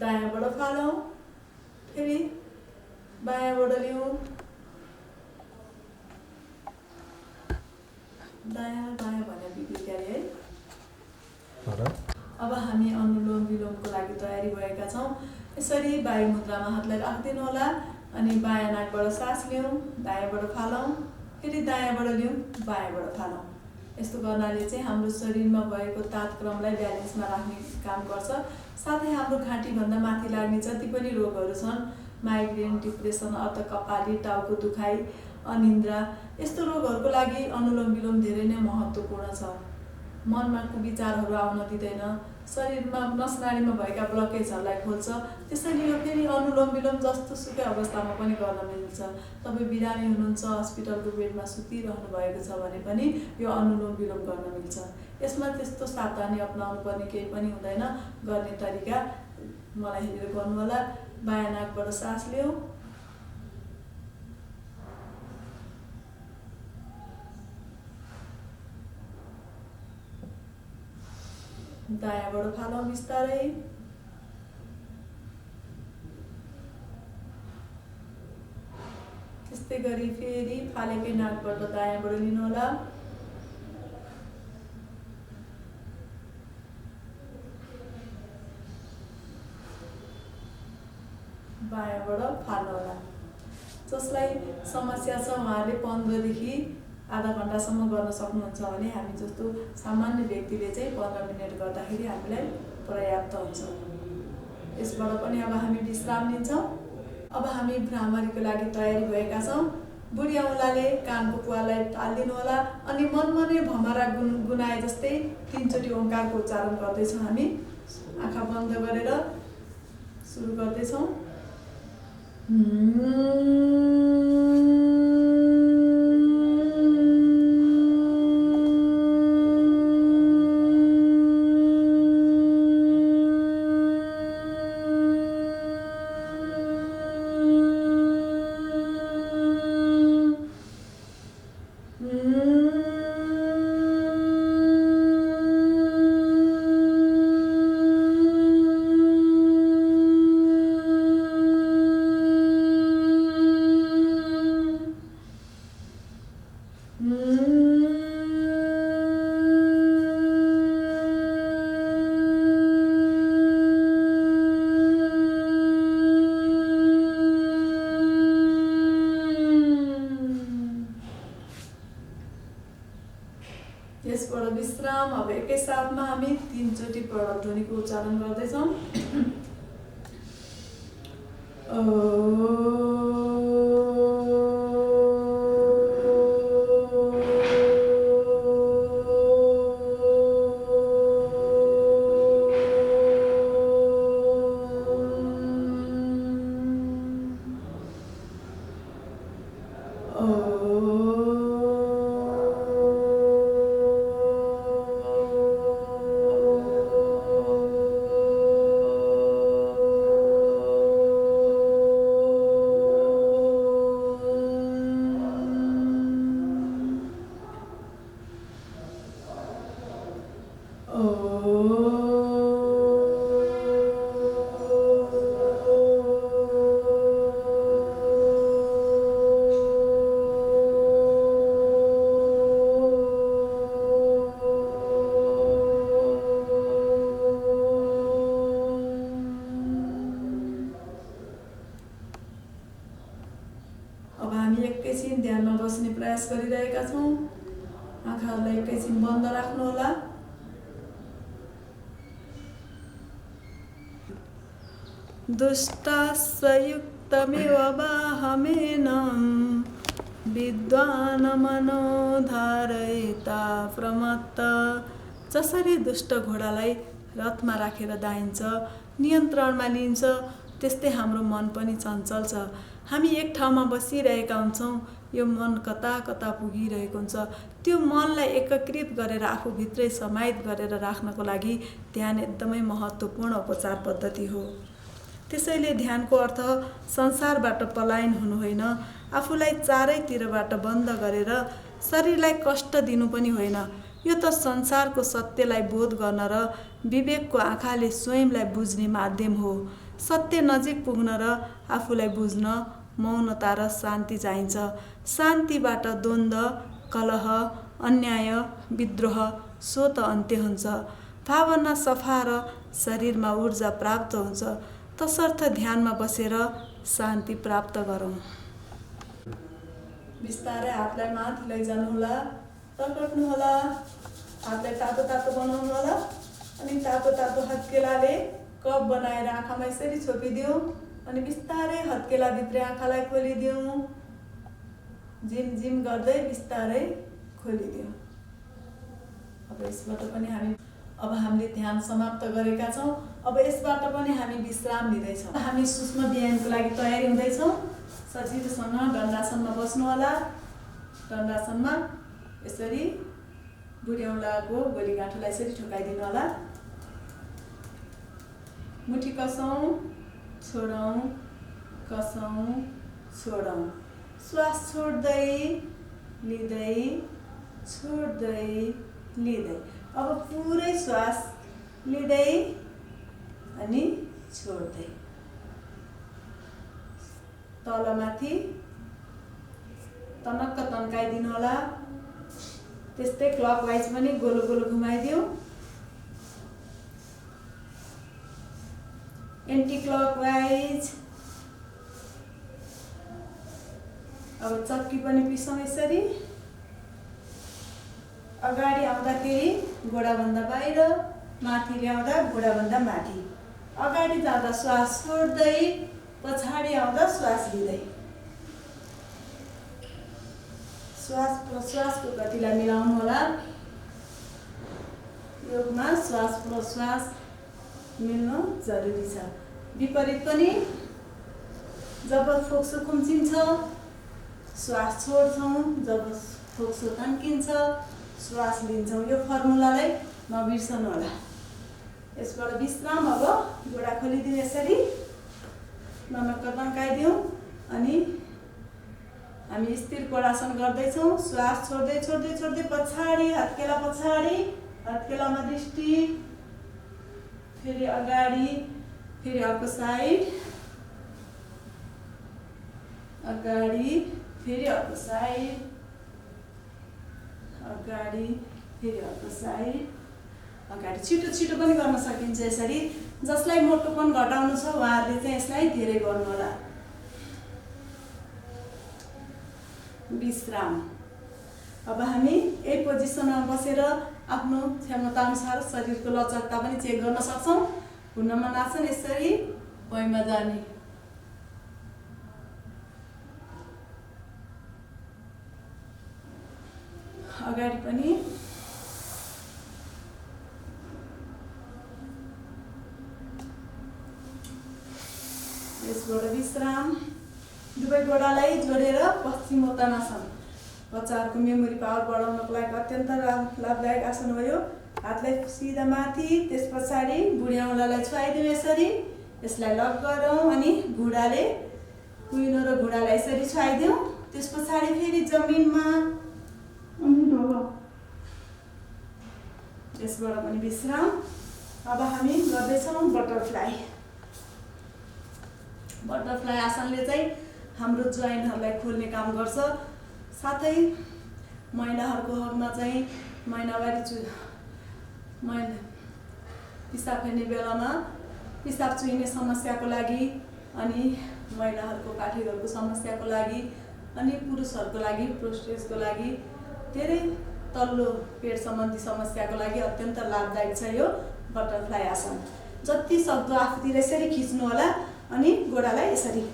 Speaker 1: दायाँबाट फालौँ, फेरि बायाँबाट लिऊ, दायाँ बायाँ भनेर बिग्रियो है। अब हामी अनुलोम विलोमको लागि तयारी भएका छौँ। यसरी वायु मुद्रामा हातलाई राखिदिनु होला अनि बायाँ नाकबाट सास लियौँ, दायाँबाट फालौँ, फेरि दायाँबाट लियौँ, बायाँबाट फालौँ। यस्तो गर्नाले चाहिँ हाम्रो शरीरमा भएको तापक्रमलाई ब्यालेन्समा राख्ने काम गर्छ। साथै हाम्रो घाँटीभन्दा माथि लाग्ने जति पनि रोगहरू छन्, माइग्रेन, डिप्रेसन, अर्धकपाली, टाउको दुखाइ, अनिन्द्रा, यस्तो रोगहरूको लागि अनुलोम विलोम धेरै नै महत्त्वपूर्ण छ। मनमा कुविचारहरू आउन दिँदैन, शरीरमा नसनाडीमा भएका ब्लकेजहरूलाई खोल्छ। त्यसैले यो फेरि अनुलोम विलोम जस्तो सुकै अवस्थामा पनि गर्न मिल्छ। तपाईँ बिरामी हुनुहुन्छ, हस्पिटलको बेडमा सुतिरहनु भएको छ भने पनि यो अनुलोम विलोम गर्न मिल्छ। यसमा त्यस्तो सावधानी अपनाउनु पर्ने केही पनि हुँदैन। गर्ने तरिका मलाई हेरेर गर्नु होला। बायाँ नाकबाट सास लिऊ, दायाँबाट फालौँ बिस्तारै, त्यस्तै गरी फेरि फालेकै नाकबाट दायाँबाट लिनुहोला, बायाँबाट फाल्नुहोला। जसलाई समस्या छ उहाँले 15 देखि आधा घन्टासम्म गर्न सक्नुहुन्छ भने हामी जस्तो सामान्य व्यक्तिले चाहिँ 15 मिनट गर्दाखेरि हामीलाई पर्याप्त हुन्छ। यसबाट पनि अब हामी विश्राम लिन्छौँ। अब हामी भ्रामरीको लागि तयारी भएका छौँ। बुढी औँलाले कानको पुवालाई टालिदिनु होला अनि मनमनै भमरा गुनाए जस्तै 3 चोटि ओंकारको उच्चारण गर्दैछौँ। हामी आँखा बन्द गरेर सुरु गर्दैछौँ। यसबाट विश्राम। अब एकै साथमा हामी 3 चोटि प्रणव ध्वनिको उच्चारण गर्दैछौँ। एकैछिन ध्यानमा बस्ने प्रयास गरिरहेका छौँ। आँखाहरूलाई एकैछिन बन्द राख्नुहोला। दुष्टास्सयुक्तमेव वाहमेनं विद्वान् मनोधारयिता प्रमत्त। जसरी दुष्ट घोडालाई रथमा राखेर दाइन्छ, नियन्त्रणमा लिन्छ, त्यस्तै हाम्रो मन पनि चञ्चल छ। हामी एक ठाउँमा बसिरहेका हुन्छौँ, यो मन कता कता पुगिरहेको हुन्छ। त्यो मनलाई एकीकृत गरेर आफूभित्रै समाहित गरेर राख्नको लागि ध्यान एकदमै महत्त्वपूर्ण उपचार पद्धति हो। त्यसैले ध्यानको अर्थ संसारबाट पलायन हुनु होइन, आफूलाई चारैतिरबाट बन्द गरेर शरीरलाई कष्ट दिनु पनि होइन। यो त संसारको सत्यलाई बोध गर्न र विवेकको आँखाले स्वयंलाई बुझ्ने माध्यम हो। सत्य नजिक पुग्न र आफूलाई बुझ्न मौनता र शान्ति चाहिन्छ। शान्तिबाट द्वन्द्व, कलह, अन्याय, विद्रोह स्वत अन्त्य हुन्छ। भावना सफा र शरीरमा ऊर्जा प्राप्त हुन्छ। तसर्थ ध्यानमा बसेर शान्ति प्राप्त गरौँ। बिस्तारै हातलाई माथि लैजानुहोला। पक्राउनु होला। हातलाई तातो तातो बनाउनु होला अनि तातो तातो हत्केलाले कप बनाएर आँखामा यसरी छोपिदिउँ अनि बिस्तारै हत्केलाभित्र आँखालाई खोलिदिउँ। झिम झिम गर्दै बिस्तारै खोलिदिउँ। अब यसबाट पनि हामीले ध्यान समाप्त गरेका छौँ। अब यसबाट पनि हामी विश्राम लिँदैछौँ। हामी सूक्ष्म व्यायामको लागि तयारी हुँदैछौँ। सजिलोसँग दण्डासनमा बस्नु होला। दण्डासनमा यसरी बुढी औँलाको गोलीगाँठोलाई यसरी ठोकाइदिनु होला। मुठी कसौँ, छोडौँ, कसौँ, छोडौँ। श्वास छोड्दै लिँदै छोड्दै लिँदै। अब पुरै श्वास लिँदै अनि छोड्दै तलमाथि तनक्क तन्काइदिनु होला। त्यस्तै क्लकवाइज पनि गोलो गोलो घुमाइदिउँ। Anti clockwise. अब चक्की पनि पिसौँ यसरी। अगाडि आउँदाखेरि गोडाभन्दा बाहिर, माथि ल्याउँदा गोडाभन्दा माथि। अगाडि जाँदा श्वास छोड्दै, पछाडि आउँदा श्वास लिँदै। श्वास प्रश्वासको गतिलाई मिलाउनु होला। योगमा श्वास प्रश्वास मिल्नु जरुरी छ। विपरीत पनि जब फोक्सो खुम्चिन्छ श्वास छोड्छौँ, जब फोक्सो तन्किन्छ श्वास लिन्छौँ। यो फर्मुलालाई नबिर्सनु होला। यसबाट विश्राम। अब गोडा खोलिदिउँ यसरी ननक्क तन्काइदिउँ अनि हामी स्थिर कोणासन गर्दैछौँ। श्वास छोड्दै छोड्दै छोड्दै पछाडि, हत्केला पछाडि, हत्केलामा दृष्टि, फेरि अगाडि, फेरि अर्को साइड, अगाडि, फेरि अर्को साइड, अगाडि, फेरि अर्को साइड, अगाडि। छिटो छिटो पनि गर्न सकिन्छ यसरी। जसलाई मोटोपन घटाउनु छ उहाँहरूले चाहिँ यसलाई धेरै गर्नु होला। विश्राम। अब हामी यही पोजिसनमा बसेर आफ्नो क्षमताअनुसार शरीरको लचकता पनि चेक गर्न सक्छौँ। हुन्नमान आसन यसरी भुइँमा जाने। अगाडि पनि यसबाट विश्राम। दुवै गोडालाई जोडेर पश्चिमोत्तानासन। बच्चाहरूको मेमोरी पावर बढाउनको लागि अत्यन्त लाभदायक आसन भयो। हातलाई सिधा माथि, त्यस पछाडि बुढी औँलालाई छुवाइदिउँ यसरी। यसलाई लक गरौँ अनि घुँडाले कुइनो र घुँडालाई यसरी छुवाइदिउँ। त्यस पछाडि फेरि जमिनमा अनि ढोग। यसबाट पनि विश्राम। अब हामी गर्दैछौँ बटरफ्लाई। बटरफ्लाई आसनले चाहिँ हाम्रो जोइन्टहरूलाई खोल्ने काम गर्छ। साथै महिलाहरूको हकमा चाहिँ महिनावारी पिसाब फेर्ने बेलामा पिसाब चुहिने समस्याको लागि अनि महिलाहरूको पाठीहरूको समस्याको लागि अनि पुरुषहरूको लागि प्रोस्टेटको लागि धेरै तल्लो पेट सम्बन्धी समस्याको लागि अत्यन्त लाभदायक छ यो बटरफ्लाई आसन। जति सक्दो आफूतिर यसरी खिच्नु होला अनि गोडालाई यसरी।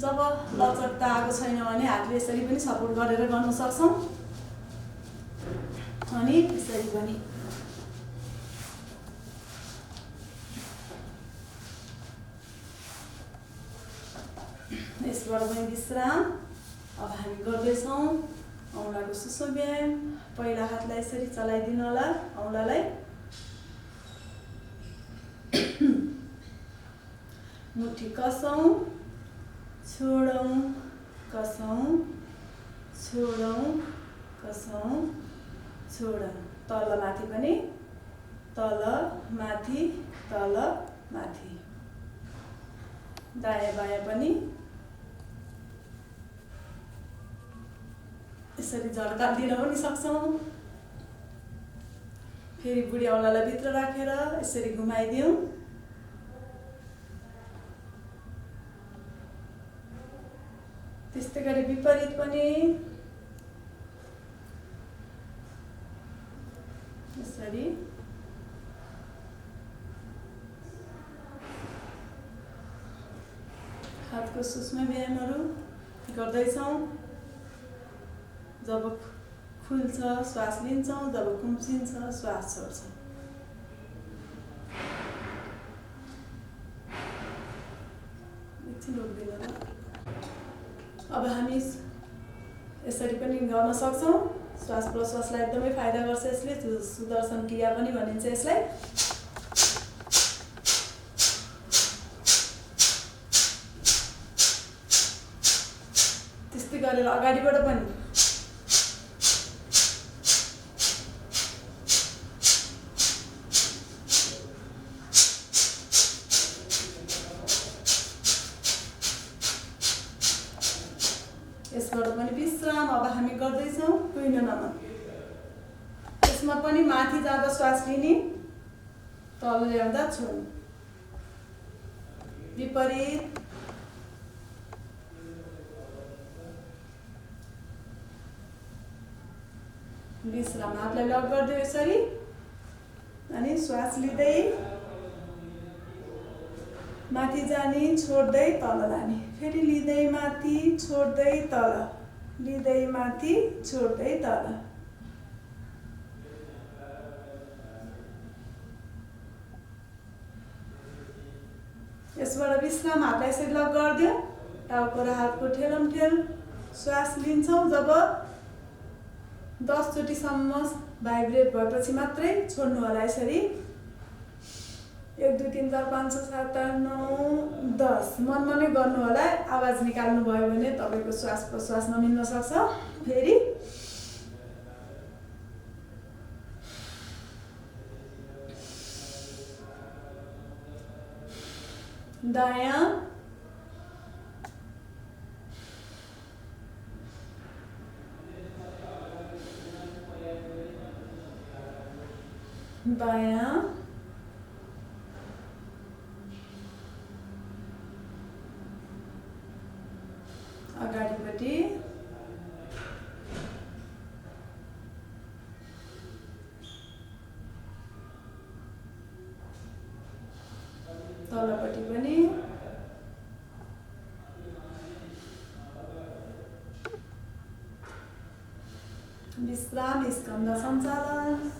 Speaker 1: जब लचकता आएको छैन भने हातले यसरी पनि सपोर्ट गरेर गर्न सक्छौँ अनि यसरी पनि। यसबाट पनि विश्राम। अब हामी गर्दैछौँ औँलाको सूक्ष्म व्यायाम। पहिला हातलाई यसरी चलाइदिनु होला औँलालाई। मुठी कसौँ, छोडौँ, कसौँ, छोडौँ, कसौँ, छोडौँ। तल माथि पनि, तल माथि, तल माथि। दायाँ बायाँ पनि यसरी झड्का दिन पनि सक्छौँ। फेरि बुढी औँलालाई भित्र राखेर यसरी घुमाइदिउँ। गरी विपरीत पनि यसरी हातको सूक्ष्म व्यायामहरू गर्दैछौँ। जब खुल्छ श्वास लिन्छौँ, जब खुम्चिन्छ श्वास छोड्छौँ। एकछिन रोक्दिनँ ल। अब हामी यसरी पनि गर्न सक्छौँ। श्वास प्रश्वासलाई एकदमै फाइदा गर्छ यसले। सुदर्शन क्रिया पनि भनिन्छ यसलाई। त्यस्तै गरेर अगाडिबाट पनि यसबाट पनि विश्राम। अब हामी गर्दैछौँ कुइन नमन। यसमा पनि माथि जाँदा श्वास लिने, तल ल्याउँदा छोड्ने। विपरीत। विश्राम। हातलाई लक गरिदियो यसरी अनि श्वास लिँदै माथि जाने, छोड्दै तल लाने। फेरि लिँदै माथि, छोड्दै तल, लिँदै माथि, छोड्दै तल। यसबाट विश्राम। हातलाई यसरी लक गरिदियो। टाउको र हातको ठेलमठेल श्वास लिन्छौँ। जब 10 चोटिसम्म भाइब्रेट भएपछि मात्रै छोड्नु होला। यसरी 1 2 3 4 5 6 7 8 9 10 मनमा नै गर्नु होला। आवाज निकाल्नु भयो भने तपाईको श्वास प्रश्वास नमिल्न सक्छ। फेरि दायाँ, बायाँ, अगाडिपट्टि, तलपट्टि पनि, विश्राम। स्कन्द सञ्चालन।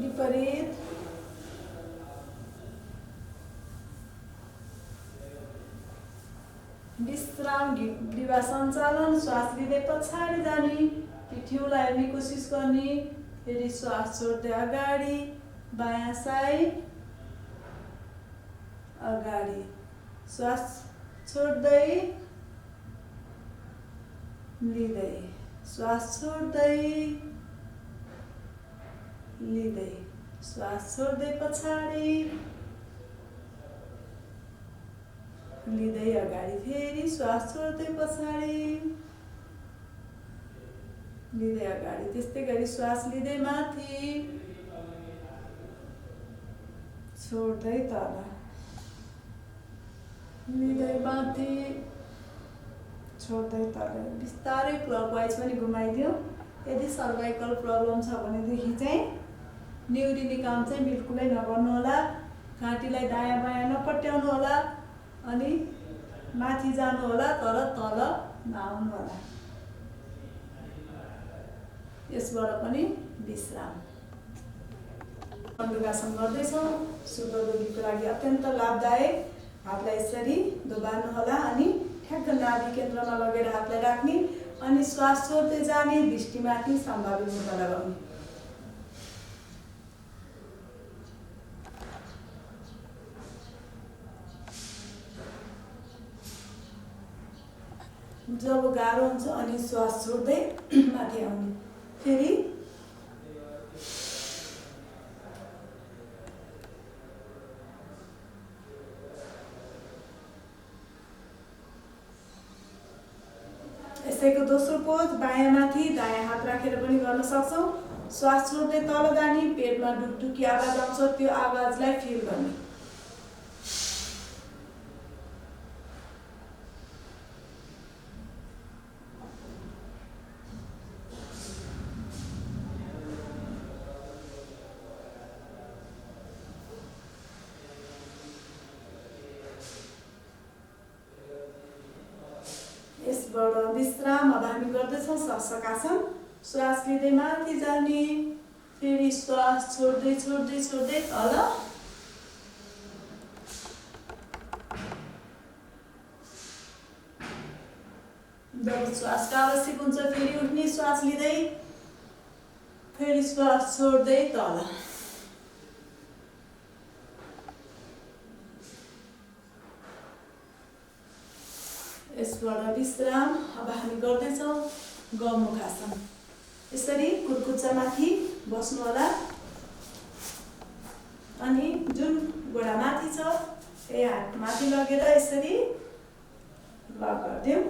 Speaker 1: विपरीत। विश्राम। ग्रीवा सञ्चालन। श्वास लिँदै पछाडि जाने, पिठ्यौँलाई हेर्ने कोसिस गर्ने। फेरि श्वास छोड्दै अगाडि, बायाँ साइड, अगाडि। श्वास छोड्दै लिँदै, श्वास छोड्दै लिँदै, श्वास छोड्दै पछाडि, लिँदै अगाडि। फेरि श्वास छोड्दै पछाडि, लिँदै अगाडि। त्यस्तै गरी श्वास लिँदै माथि, छोड्दै तल, लिँदै माथि, छोड्दै तल। बिस्तारै क्लकवाइज पनि घुमाइदियो। यदि सर्भाइकल प्रब्लम छ भनेदेखि चाहिँ निहुरिने काम चाहिँ बिल्कुलै नगर्नु होला। घाँटीलाई दायाँ बायाँ नपट्याउनु होला अनि माथि जानु होला तर तल नआउनु होला। यसबाट पनि विश्राम। दण्डुकासन गर्दैछौँ। शुद्ध रोगीको लागि अत्यन्त लाभदायक। हातलाई यसरी दबाउनु होला अनि ठ्याक्क नाभि केन्द्रमा लगेर हातलाई राख्ने अनि श्वास छोड्दै जाने, दृष्टिमाथि सम्भावित मुद्रा लगाउने। जब गाह्रो हुन्छ अनि श्वास छोड्दै माथि आउने। फेरि यसैको दोस्रो पोज बायाँ माथि दायाँ हात राखेर पनि गर्न सक्छौँ। श्वास छोड्दै तल जाने, पेटमा ढुकढुकी आवाज आउँछ, त्यो आवाजलाई फिल गर्ने। यसबाट विश्राम। अब हामी गर्दैछौँ शशकासन। श्वास लिँदै माथि जाने, फेरि श्वास छोड्दै छोड्दै छोड्दै तल। जब श्वासको आवश्यक हुन्छ फेरि उठ्ने, श्वास लिँदै फेरि श्वास छोड्दै तल। यसबाट विश्राम। अब हामी गर्दैछौँ गौमुखासन। यसरी कुर्कुच्चा माथि बस्नु होला अनि जुन गोडा माथि छ त्यही हात माथि लगेर यसरी लक गरिदिउँ।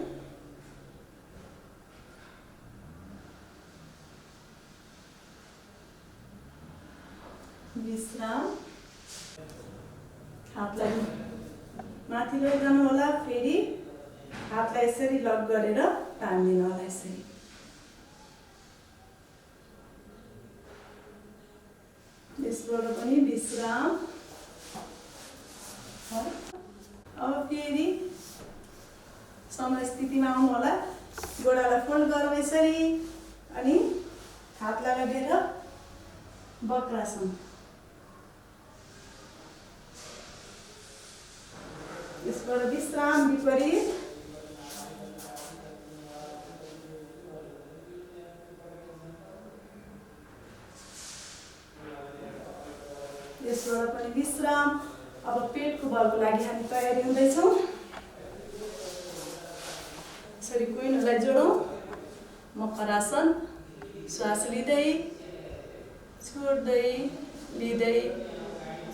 Speaker 1: विश्राम। हातलाई माथि लैजानु होला, फेरि हातलाई यसरी लक गरेर तान्दिनु होला यसरी। यसबाट पनि विश्राम। अब फेरि समस्थितिमा आउनु होला। गोडालाई फोल्ड गरौँ यसरी अनि हातलाई लगेर वक्रासन। यसबाट विश्राम। विपरीत। यसबाट पनि विश्राम। अब पेटको बलको लागि हामी तयारी हुँदैछौँ। यसरी कुइनलाई जोडौँ। मकरासन। श्वास लिँदै छोड्दै, लिँदै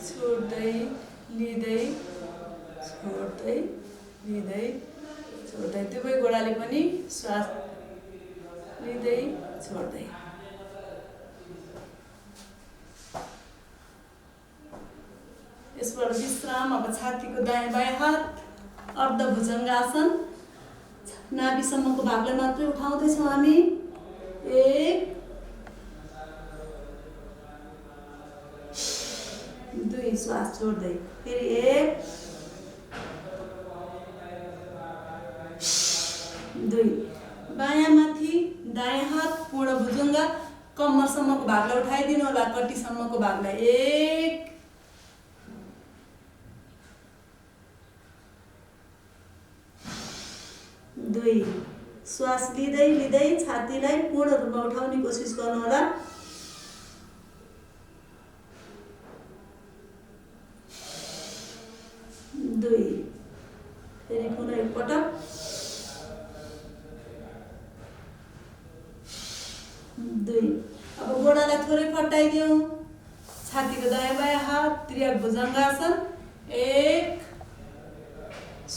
Speaker 1: छोड्दै, लिँदै छोड्दै, लिँदै छोड्दै। दुवै गोडाले पनि श्वास लिँदै छोड्दै। यसबाट विश्राम। अब छातीको दायाँ बायाँ हात अर्धभुजङ्गासन। नाभिसम्मको भागलाई मात्रै उठाउँदैछौँ हामी। 1 2 श्वास छोड्दै, फेरि 1 2। बायाँ माथि दायाँ हात पूर्ण भुजङ्ग कम्मरसम्मको भागलाई उठाइदिनु होला, कटीसम्मको भागलाई। 1 2। श्वास लिँदै लिँदै छातीलाई पूर्ण रूपमा उठाउने कोसिस गर्नु होला। 2। फेरि पुनः एकपटक। 2। अब गोडालाई थोरै फटाइदिउँ। छातीको दायाँ बायाँ हात त्रियाक भुजङ्गासन। 1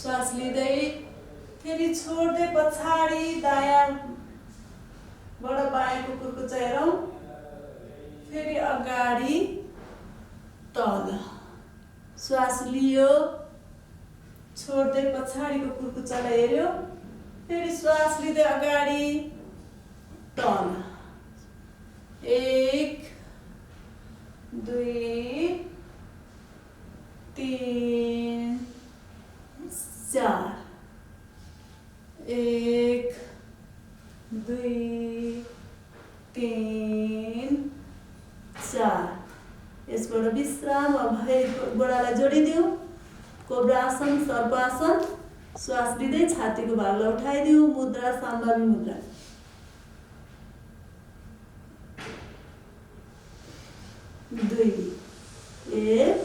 Speaker 1: श्वास लिँदै फेरि छोड्दै पछाडि दायाँबाट बायाँको कुर्कुच्चा हेरौँ, फेरि अगाडि तल। श्वास लियो, छोड्दै पछाडिको कुर्कुच्चालाई हेऱ्यो, फेरि श्वास लिँदै अगाडि तल। 1 2 3 4। 1 2 3 4। यसबाट विश्राम। अब गोडालाई जोडिदिउँ। कोब्रासन, सर्पासन। श्वास लिँदै छातीको भागलाई उठाइदिउँ। मुद्रा साम्बावी मुद्रा। 2 1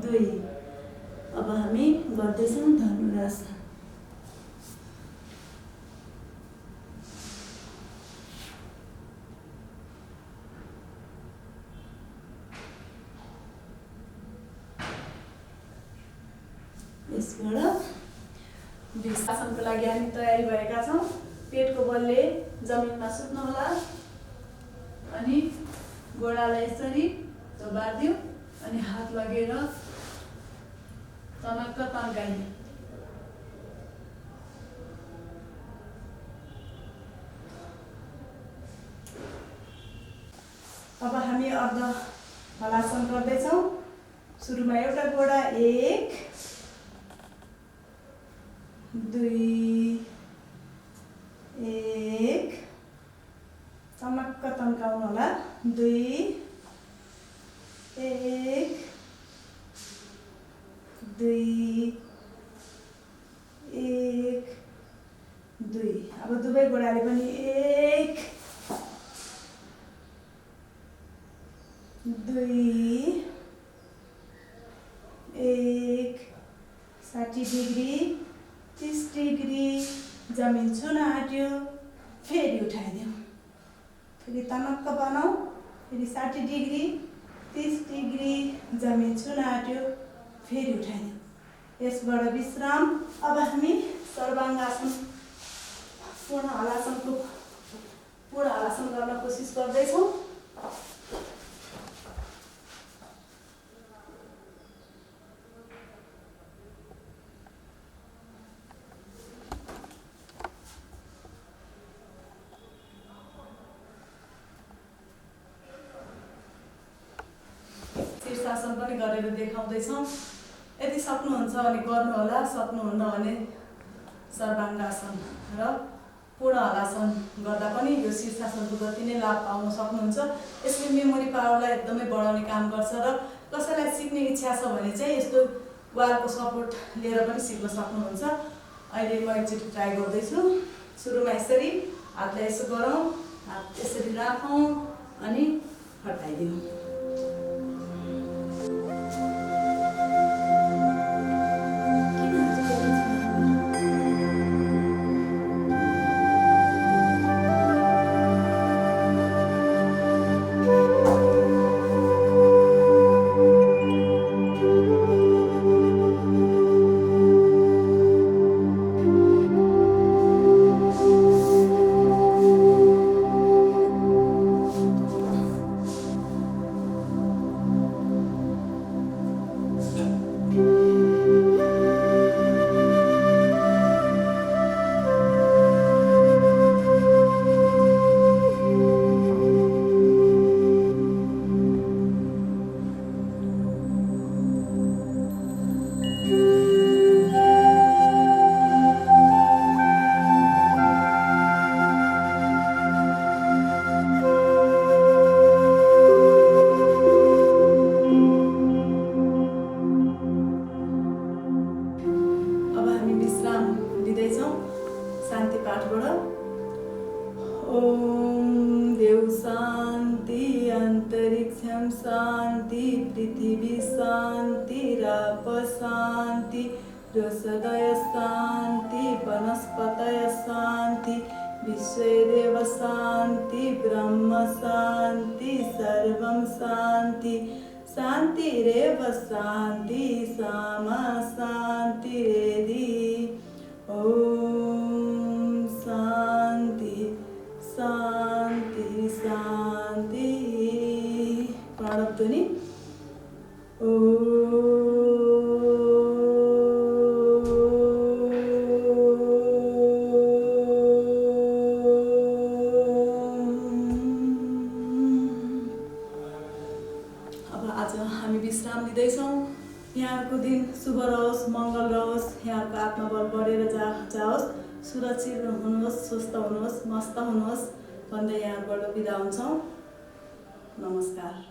Speaker 1: 2। अब हामी गर्दैछौँ धनुरासन। यसबाट आसनको लागि हामी तयारी भएका छौँ। पेटको बलले जमिनमा सुत्नुहोला अनि गोडालाई यसरी बाँधिदिउँ अनि हात लगेर तनक्क तन्काइदिउँ। अब हामी अर्ध हलासन गर्दैछौँ। सुरुमा एउटा गोडा 1 2 1 चमक्क तन्काउनु होला। 2 1 2 1 2। अब दुवै गोडाले पनि 1 2 1 60 डिग्री 30 डिग्री जमिन छुन आँट्यो। फेरि उठाइदिउँ। फेरि तनक्क बनाऊ। फेरि 60 डिग्री 30 डिग्री जमिन छुन आँट्यो। फेरि उठाइदिउँ। यसबाट विश्राम। अब हामी सर्वाङ्गासन पूर्ण हलासन गर्न कोसिस गर्दैछौँ। शीर्षासन पनि गरेर देखाउँदैछौँ। यदि सक्नुहुन्छ भने गर्नुहोला, सक्नुहुन्न भने सर्वाङ्गासन र पूर्ण हलासन गर्दा पनि यो शीर्षासनको जति नै लाभ पाउन सक्नुहुन्छ। यसले मेमोरी पावरलाई एकदमै बढाउने काम गर्छ र कसैलाई सिक्ने इच्छा छ भने चाहिँ यस्तो वालको सपोर्ट लिएर पनि सिक्न सक्नुहुन्छ। अहिले म एकचोटि ट्राई गर्दैछु। सुरुमा यसरी हातलाई यसो गरौँ, हात यसरी राखौँ अनि हटाइदिउँ। शान्ति पाठबाट ओम देव शान्ति अन्तरिक्षम शान्ति पृथ्वी शान्ति राप शान्ति रोषदय शान्ति वनस्पतय शान्ति विश्वदेव शान्ति ब्रह्म शान्ति सर्वं शान्ति शान्तिरेव शान्ति सामा शान्तिरेधि। ओम शान्ति शान्ति शान्ति। प्रणव ध्वनि अब आज हामी विश्राम लिँदैछौँ। यहाँको दिन शुभ रहोस्, मङ्गल रहोस्, यहाँको आत्मबल बढेर जाओस्, सुरक्षित हुनुहोस्, स्वस्थ हुनुहोस्, मस्त हुनुहोस् भन्दै यहाँबाट बिदा हुन्छौँ। नमस्कार।